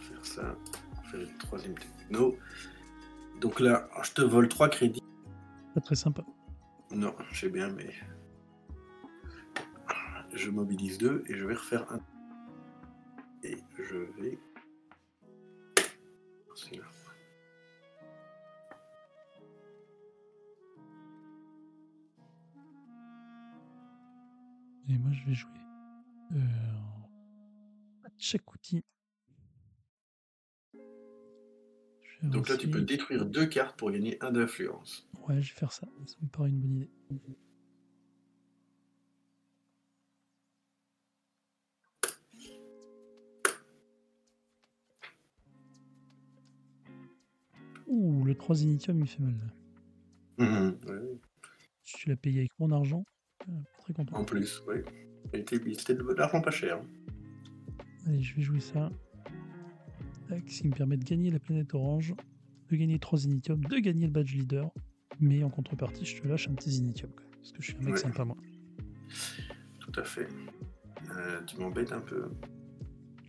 Faire ça. On fait le troisième techno. Donc là, je te vole 3 crédits. Pas très sympa. Non, je sais bien, mais je mobilise 2 et je vais refaire un. Et je vais. C'est là. Et moi, je vais jouer chaque outil. Donc là, tu peux détruire 2 cartes pour gagner 1 d'influence. Ouais, je vais faire ça. Ça me paraît une bonne idée. Ouh, le 3 Initium, il fait mal. Ouais. Si tu l'as payé avec mon argent, très content. En plus, oui. C'était de l'argent pas cher. Allez, je vais jouer ça. Tac, ce qui me permet de gagner la planète orange, de gagner 3 Initium, de gagner le badge leader. Mais en contrepartie, je te lâche un petit Initium. Quoi, parce que je suis un mec sympa, moi. Tout à fait. Tu m'embêtes un peu.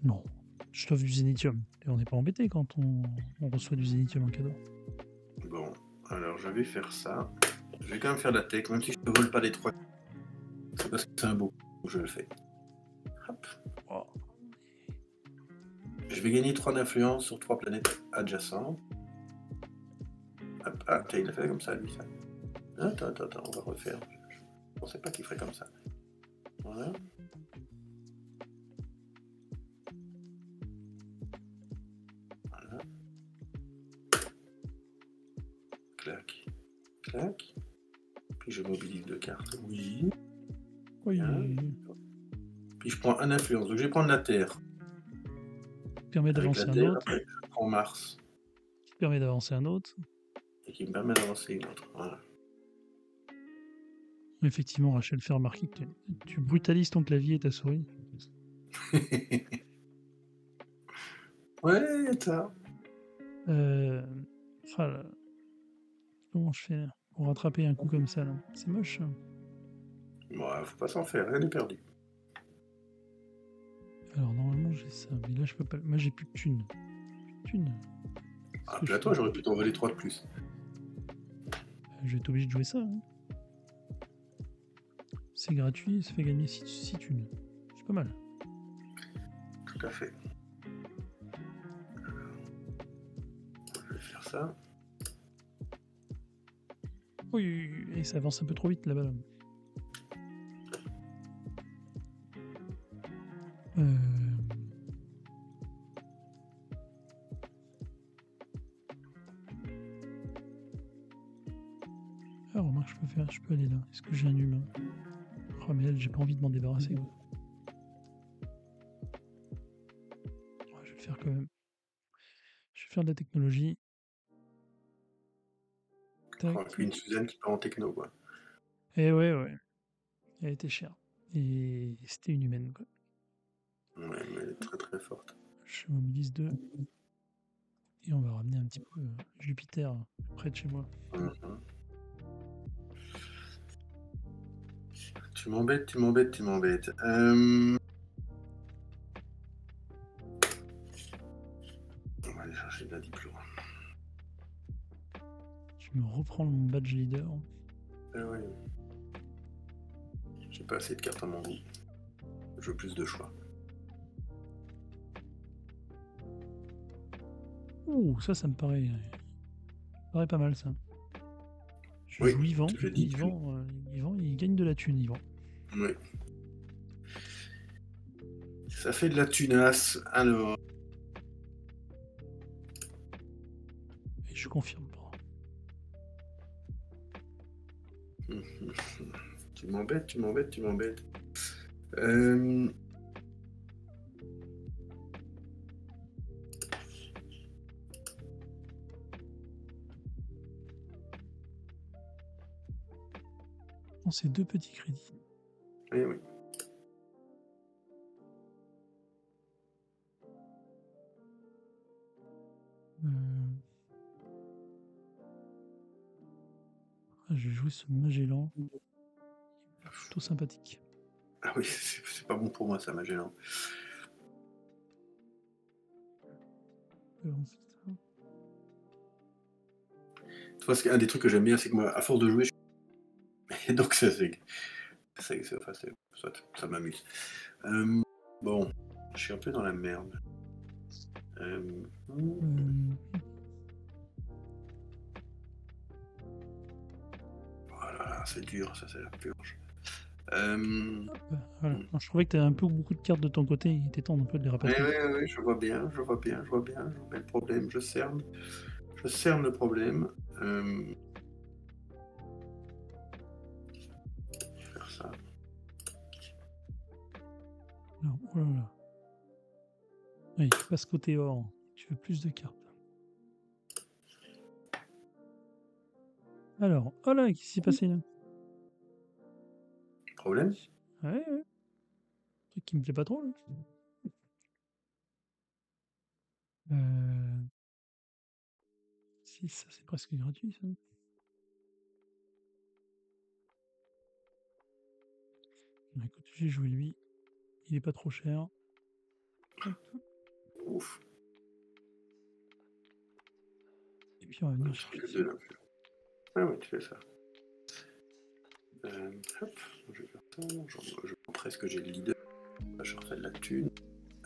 Non, je t'offre du Zénitium. Et on n'est pas embêté quand on reçoit du Zénitium en cadeau. Bon, alors je vais faire ça. Je vais quand même faire la tech, même si je ne vole pas les 3. C'est parce que c'est un beau coup, je le fais. Hop. Oh. Je vais gagner 3 d'influence sur 3 planètes adjacentes. Hop. Ah, tiens, il a fait comme ça, lui, ça. Attends, on va refaire. Je ne pensais pas qu'il ferait comme ça. Voilà. Voilà. Clac. Clac. Puis je mobilise 2 cartes. Oui. Oui. Puis je prends un influence. Donc je vais prendre la Terre. Permet d'avancer un autre. Après, je prends Mars. Qui permet d'avancer un autre. Et qui me permet d'avancer une autre. Voilà. Effectivement, Rachel fait remarquer que tu brutalises ton clavier et ta souris. Ouais, ça. Voilà. Comment je fais pour rattraper un coup comme ça là? C'est moche. Hein. Ouais, faut pas s'en faire, rien n'est perdu. Alors normalement j'ai ça, mais là je peux pas. Moi j'ai plus de thunes. Ah, là toi j'aurais pu t'envoler 3 de plus. Je vais être obligé de jouer ça. Hein. C'est gratuit, ça fait gagner 6 thunes. C'est pas mal. Tout à fait. Je vais faire ça. Oui, et ça avance un peu trop vite là-bas. Ah, remarque, je peux aller là. Est-ce que j'ai un humain? Oh, mais elle, j'ai pas envie de m'en débarrasser. Ouais, je vais le faire quand même. Je vais faire de la technologie. Tac. Oh, puis une Suzanne qui part en techno, quoi. Eh ouais. Elle était chère. Et c'était une humaine, quoi. Ouais, mais elle est très très forte. Je mobilise 2. Et on va ramener un petit peu Jupiter près de chez moi. Tu m'embêtes. On va aller chercher de la diplôme. Je me reprends mon badge leader. Ah ouais. J'ai pas assez de cartes à mon goût. Je veux plus de choix. Ouh, ça me paraît pas mal, ça. Je Oui, joue Yvan. tu fais 10 Yvan, il gagne de la thune, Yvan. Oui. Ça fait de la tunasse. Alors, Et je confirme pas. tu m'embêtes. Non, c'est 2 petits crédits. Oui, oui. Je vais jouer ce Magellan. Il est plutôt sympathique. Ah oui, c'est pas bon pour moi, ça, Magellan. Toi, un des trucs que j'aime bien, c'est que moi, à force de jouer, et donc ça m'amuse. Bon, je suis un peu dans la merde. Voilà, c'est dur, ça, c'est la purge. Voilà. Alors, je trouvais que tu avais un peu beaucoup de cartes de ton côté. Il était temps un peu de les rapatrier. Oui, je vois bien. Je vois bien le problème. Je cerne le problème. Je vais faire ça. Alors, oh là là. Oui, tu passes côté or. Tu veux plus de cartes. Alors, oh là, qu'est-ce qui s'est passé là? Problème? Ouais. Un truc qui me plaît pas trop là. Si, ça c'est presque gratuit ça. Bon, écoute, j'ai joué lui. Il est pas trop cher. Hop. Ouf. Et puis on va venir chercher ça. Ah oui, tu fais ça. Hop, je vais faire ça. Je prends ce que j'ai le leader. Je refais de la thune.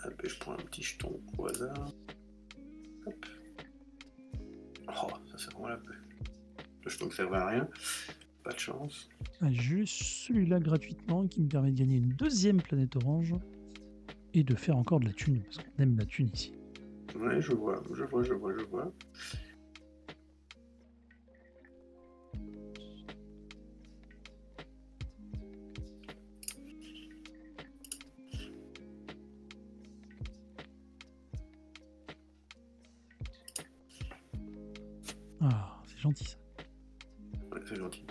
Hop, et je prends un petit jeton au hasard. Hop. Oh, ça sert vraiment la peu. Le jeton ne servait à rien. Pas de chance. Allez, juste celui-là gratuitement qui me permet de gagner une deuxième planète orange et de faire encore de la thune, parce qu'on aime la thune ici. Ouais, je vois. Ah, c'est gentil ça. Ouais, c'est gentil.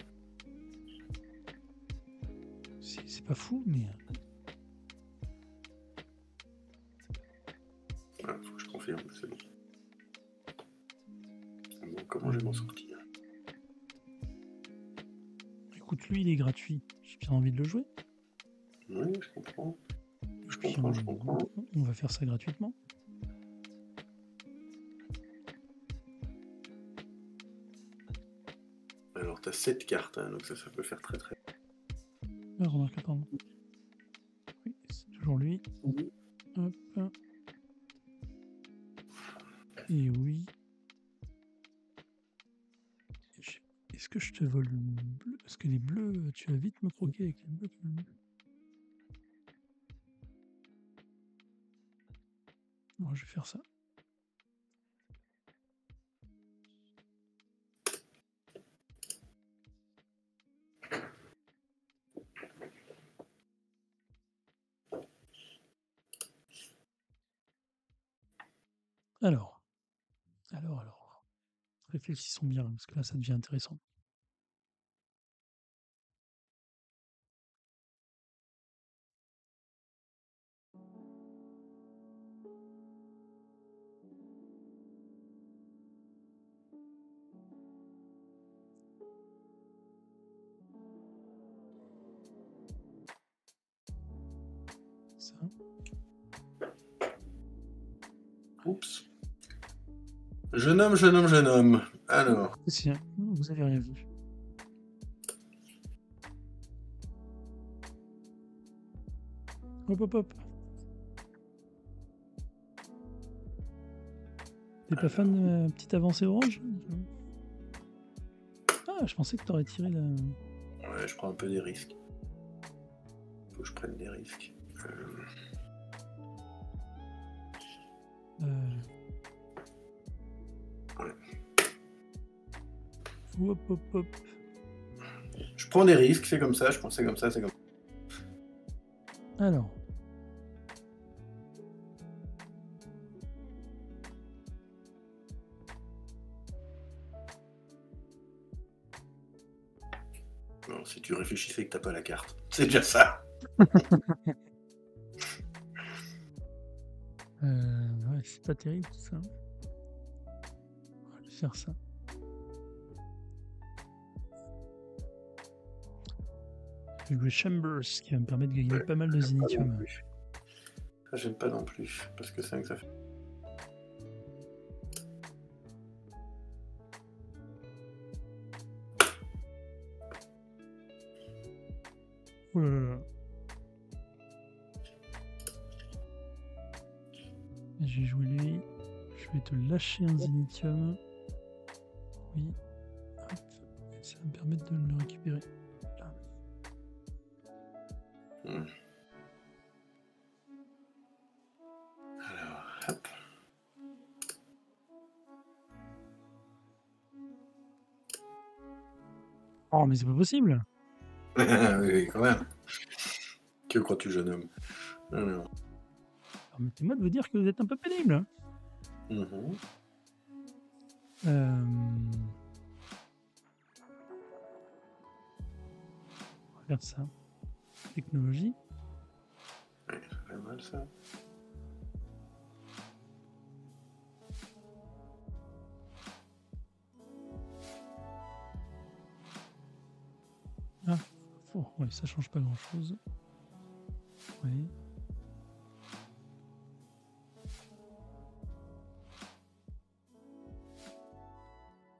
C'est pas fou, mais... Ah, faut que je confirme, c'est bon. Bon, comment je vais m'en sortir? Écoute, lui, il est gratuit. J'ai bien envie de le jouer. Oui, je comprends. Je comprends. On va faire ça gratuitement. Alors, tu as 7 cartes, hein, donc ça peut faire très très. Ah, remarque, attends. Oui, c'est toujours lui. Hop. Et oui. Est-ce que je te vole le bleu? Parce que les bleus, tu vas vite me croquer avec les bleus. Bon, je vais faire ça. Alors. Réfléchissons bien, parce que là, ça devient intéressant. Ça. Oups. Jeune homme. Alors, Si, hein, vous avez rien vu. Hop, hop, hop. T'es pas fan de ma petite avancée orange? Ah, je pensais que t'aurais tiré la... ouais, je prends un peu des risques. Faut que je prenne des risques. Ouais. Hop, hop, hop. Je prends des risques, c'est comme ça, je pense c'est comme ça, c'est comme ça. Alors. Non, si tu réfléchissais que t'as pas la carte, c'est déjà ça. Ouais, c'est pas terrible tout ça. On va aller faire ça. Je vais jouer Chambers qui va me permettre de gagner pas mal de Zénithium. Ça, j'aime pas non plus, parce que c'est vrai que ça fait. Oh là là. J'ai joué lui. Je vais te lâcher un Zénithium. Oui. Hop. Ça va me permettre de le récupérer. Là. Alors, hop. Oh, mais c'est pas possible! Oui, quand même. Que crois-tu, jeune homme? Non. Permettez-moi de vous dire que vous êtes un peu pénible. Mm-hmm. On va faire ça. Technologie. Ouais, ça fait mal ça. Ah, oh, ouais, ça change pas grand-chose. Oui.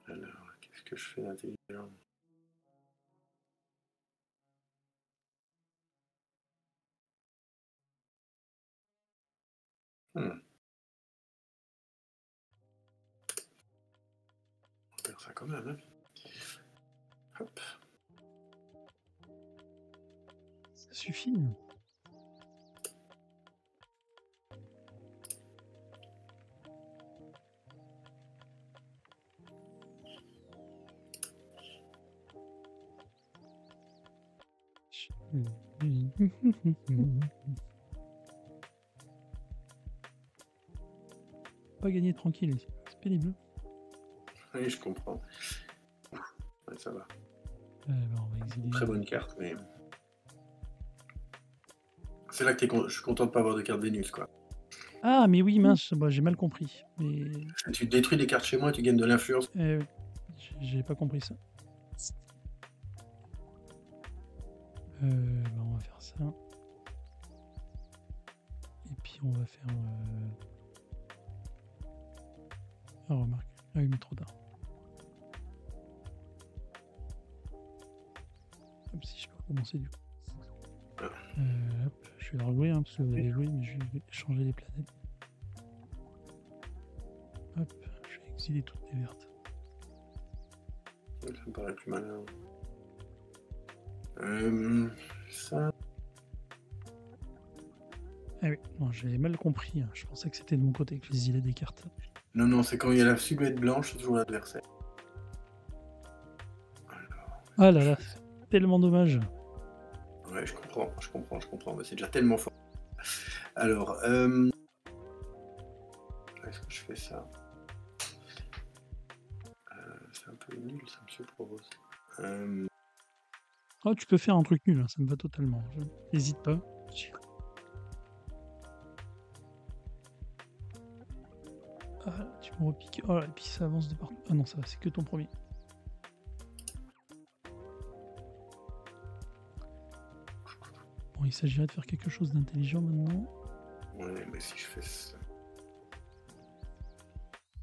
Alors, qu'est-ce que je fais d'intelligent? On va faire ça quand même, hein. Hop. Ça suffit. Pas gagner tranquille ici. C'est pénible. Oui, je comprends. Ouais, ça va. Ben, on va exiler. Très bonne carte, mais. C'est là que je suis content de pas avoir de carte Vénus, quoi. Ah, mais oui, mince, bah, j'ai mal compris. Mais... Tu détruis des cartes chez moi et tu gagnes de l'influence. Oui. J'ai pas compris ça. Bah, on va faire ça. Et puis on va faire... Ah, remarque. Ah oui, mais trop tard. Hop, si je peux recommencer du coup. Hop, je vais le rejouer, hein, parce que vous avez joué, mais je vais changer les planètes. Hop, je vais exiler toutes les vertes. Ça me paraît plus malin. Ça. Ah oui, non, j'avais mal compris. Hein. Je pensais que c'était de mon côté que je exilais des cartes. Non, c'est quand il y a la silhouette blanche, c'est toujours l'adversaire. Ah là là, c'est tellement dommage. Ouais, je comprends. Mais c'est déjà tellement fort. Alors, est-ce que je fais ça? C'est un peu nul, ça, monsieur propose. Oh, tu peux faire un truc nul, hein, ça me va totalement. N'hésite pas. Ah, tu me repiques. Oh là, et puis ça avance de partout. Ah non, ça va, c'est que ton premier. Bon, il s'agirait de faire quelque chose d'intelligent maintenant. Ouais, mais si je fais ça.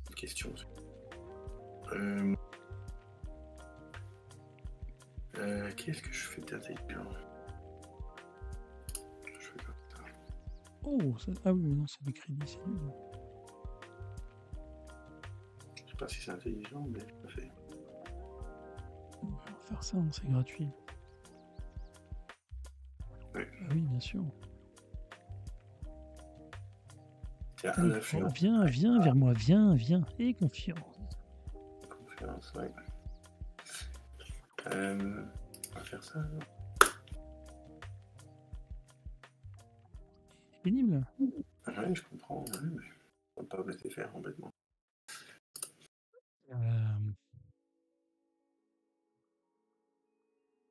Une question. Euh, Qu'est-ce que je fais d'intelligent? Je fais comme ça. Oh, ah oui, mais non, c'est des crédits, c'est nul. Je sais pas si c'est intelligent, mais je le fais. On va faire ça, hein, c'est gratuit. Ouais. Ah oui, bien sûr. Tiens, Allez, un influence. viens vers moi, viens. Et confiance. Confiance, ouais. On va faire ça. Alors. C'est pénible. Ouais, je comprends. Ouais, mais on va pas me laisser faire complètement.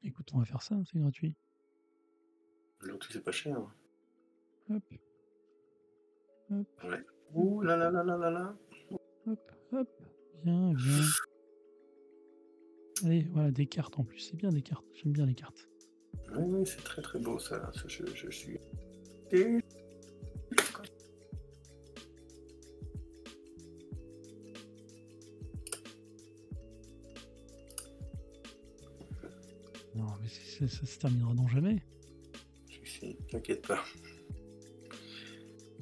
Écoute, on va faire ça, hein, c'est gratuit. L'autre, c'est pas cher. Hop. Hop. Ouais. Ouh là là là là là là. Hop. Viens. Allez, voilà, des cartes en plus. C'est bien des cartes. J'aime bien les cartes. Oui, c'est très très beau ça. Je suis. Non, mais ça se terminera non jamais. T'inquiète pas.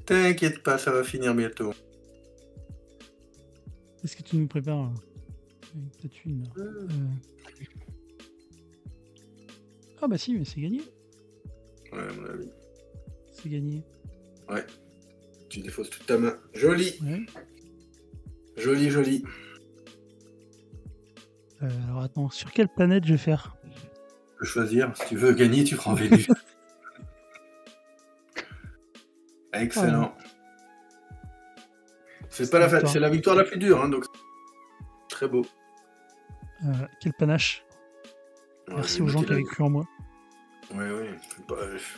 T'inquiète pas, ça va finir bientôt. Qu'est-ce que tu nous prépares avec ta thune là Ah bah si, mais c'est gagné. Ouais, à mon avis. C'est gagné. Ouais. Tu défausses toute ta main. Joli. Ouais. Joli. Alors attends, sur quelle planète je vais faire? Tu peux choisir. Si tu veux gagner, tu prends Vénus. Excellent. C'est pas c'est la victoire la plus dure, hein, donc très beau. Quel panache. Ouais, merci aux gens qui avaient cru en moi. Ouais.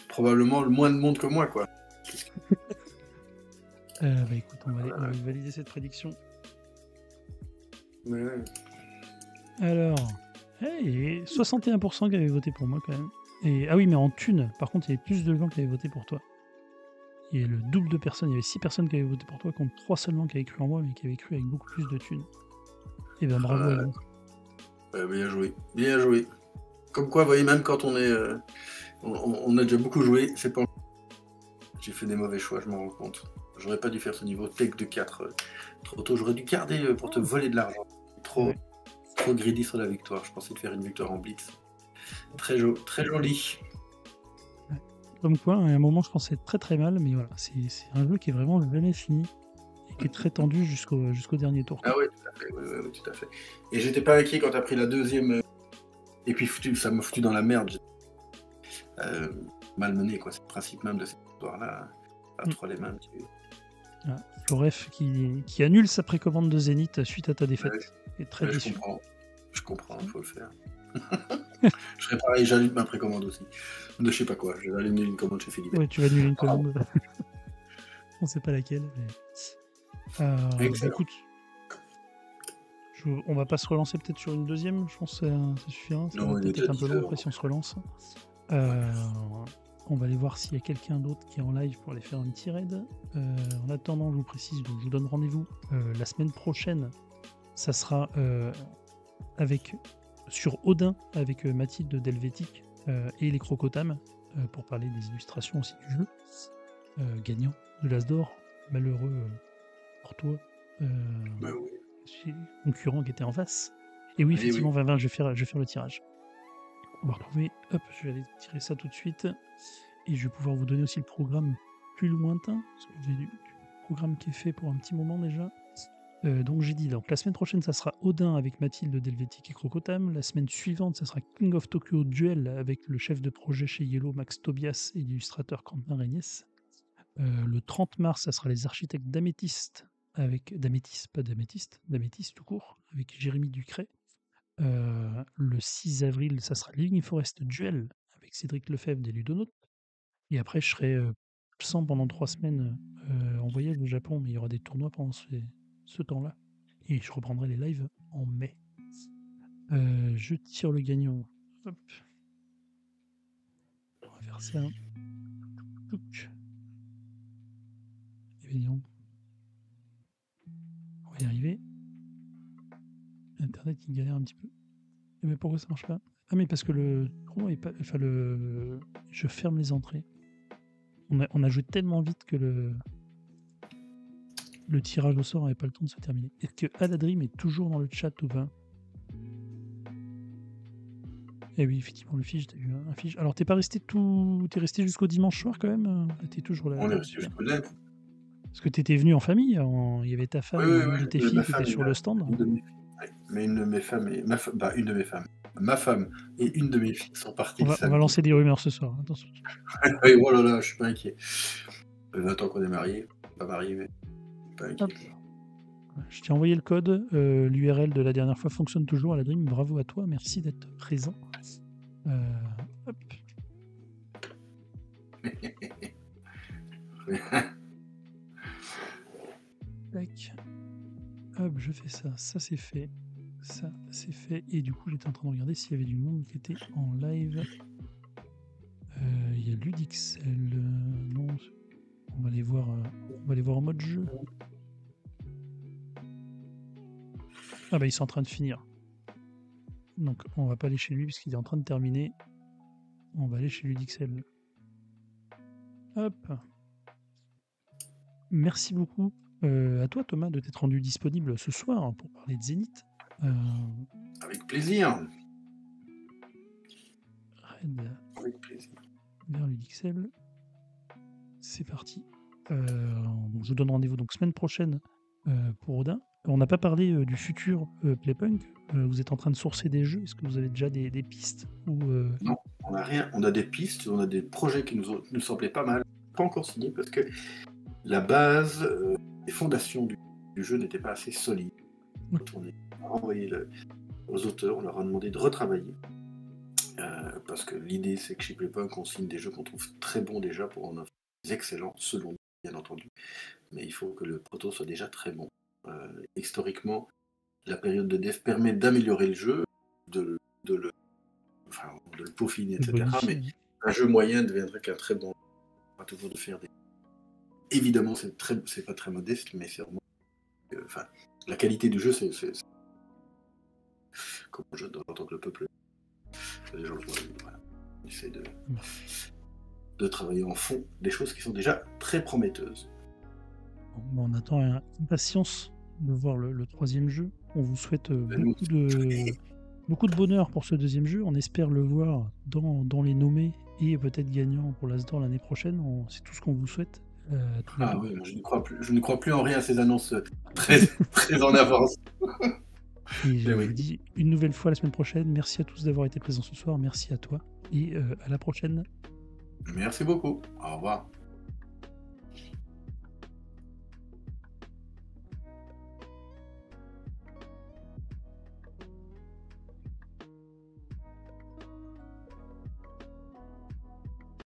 Probablement le moins de monde que moi, quoi. Bah écoute, on va valider cette prédiction. Ouais. Alors, hey, 61% qui avaient voté pour moi quand même. Et, ah oui, mais en thune, par contre, il y avait plus de gens qui avaient voté pour toi. Il y a le double de personnes, il y avait 6 personnes qui avaient voté pour toi, contre 3 seulement qui avaient cru en moi, mais qui avaient cru avec beaucoup plus de thunes. Et ben bravo à vous. Ouais, bien joué. Comme quoi, vous voyez, même quand on est... on a déjà beaucoup joué, c'est pas... J'ai fait des mauvais choix, je m'en rends compte. J'aurais pas dû faire ce niveau tech de 4 trop tôt. J'aurais dû garder pour te voler de l'argent. Trop greedy sur la victoire. Je pensais de faire une victoire en blitz. Très joli. Comme quoi, à un moment, je pensais très très mal, mais voilà, c'est un jeu qui est vraiment jamais fini et qui est très tendu jusqu'au dernier tour. Ah ouais, tout à fait. Et j'étais pas inquiet quand t'as pris la deuxième. Et puis ça m'a foutu dans la merde. Malmené, quoi. C'est le principe même de cette histoire-là. Pas trop les mains. Floref qui annule sa précommande de Zénith suite à ta défaite. Et très déçu. Je comprends, il faut le faire. Je serais pareil, j'allume ma précommande aussi. De je sais pas quoi, je vais allumer une commande chez Philippe. Ouais, tu vas annuler une commande. On sait pas laquelle. Mais... écoute, on va pas se relancer peut-être sur une deuxième, je pense que ça suffira. Ça va peut-être être un peu long après si on se relance. On va aller voir s'il y a quelqu'un d'autre qui est en live pour aller faire un petit raid. En attendant, je vous précise, donc je vous donne rendez-vous la semaine prochaine. Ça sera sur Odin avec Mathilde Delvétique et les Crocotam pour parler des illustrations aussi du jeu. Gagnant de l'As d'or, malheureux pour toi. Concurrent qui était en face. Et oui, effectivement, 20-20, je vais faire le tirage. On va retrouver, hop, je vais aller tirer ça tout de suite. Et je vais pouvoir vous donner aussi le programme plus lointain, parce que j'ai du programme qui est fait pour un petit moment déjà. Donc j'ai dit, la semaine prochaine, ça sera Odin avec Mathilde Delvétique et Crocotam. La semaine suivante, ça sera King of Tokyo Duel avec le chef de projet chez Yellow, Max Tobias, et l'illustrateur Quentin Regnès. Le 30 mars, ça sera les architectes d'Améthyste, avec d'Améthyste tout court, avec Jérémy Ducret. Le 6 avril, ça sera Living Forest Duel avec Cédric Lefebvre des Ludonautes. Et après, je serai absent pendant 3 semaines en voyage au Japon, mais il y aura des tournois pendant ce temps-là. Et je reprendrai les lives en mai. Je tire le gagnant. Hop. On va faire ça. Et bien, on va y arriver. Internet qui galère un petit peu. Mais pourquoi ça marche pas? Ah mais parce que le trou est pas. Enfin le. Je ferme les entrées. On a joué tellement vite que le tirage au sort n'avait pas le temps de se terminer. Est-ce que Aladrim est toujours dans le chat ou pas? Eh oui, effectivement, le Fige, t'as eu un Fige. Alors, t'es pas resté tout. T'es resté jusqu'au dimanche soir quand même? T'es toujours là. On est resté jusqu'au lundi. Parce que t'étais venu en famille, il y avait ta femme et une de tes filles qui étaient sur le stand. Mais une de mes femmes et une de mes femmes. Ma femme et une de mes filles sont parties. On va lancer des rumeurs ce soir, attention. Oui, oh là là, je suis pas inquiet. 20 ans qu'on est mariés, pas mariés, mais pas inquiet. Hop. Je t'ai envoyé le code, l'URL de la dernière fois fonctionne toujours à la Dream, bravo à toi, merci d'être présent. Hop. Tac. Hop, je fais ça, ça c'est fait, et du coup j'étais en train de regarder s'il y avait du monde qui était en live. Il y a Ludixel, non, on va les voir en mode jeu. Ah bah ils sont en train de finir. Donc on va pas aller chez lui puisqu'il est en train de terminer. On va aller chez Ludixel. Hop. Merci beaucoup à toi Thomas de t'être rendu disponible ce soir pour parler de Zénith. Avec plaisir. Red. Avec plaisir. Vers Ludixel. C'est parti. Donc je vous donne rendez-vous donc semaine prochaine pour Odin. On n'a pas parlé du futur Playpunk. Vous êtes en train de sourcer des jeux. Est-ce que vous avez déjà des pistes ou, Non, on n'a rien. On a des pistes, on a des projets qui nous semblaient pas mal. Pas encore signés parce que la base, les fondations du jeu n'étaient pas assez solides. Ouais. On a envoyé aux auteurs, on leur a demandé de retravailler. Parce que l'idée, c'est que chez Playpunk, on signe des jeux qu'on trouve très bons déjà pour en offrir des excellents, selon nous, bien entendu. Mais il faut que le proto soit déjà très bon. Historiquement, la période de dev permet d'améliorer le jeu, de le peaufiner, etc. Mais un jeu moyen deviendrait qu'un très bon. On va toujours de faire des. Évidemment, c'est pas très modeste, mais c'est vraiment. La qualité du jeu, c'est. Comme je entends que le peuple. Les gens, voilà, on essaie de travailler en fond des choses qui sont déjà très prometteuses. Bon, on attend avec impatience de voir le troisième jeu. On vous souhaite beaucoup de bonheur pour ce deuxième jeu. On espère le voir dans les nommés et peut-être gagnant pour l'Asdor l'année prochaine. C'est tout ce qu'on vous souhaite. Oui, je ne crois plus en rien à ces annonces très, très en avance. Et je vous dis une nouvelle fois la semaine prochaine. Merci à tous d'avoir été présents ce soir. Merci à toi et à la prochaine. Merci beaucoup. Au revoir.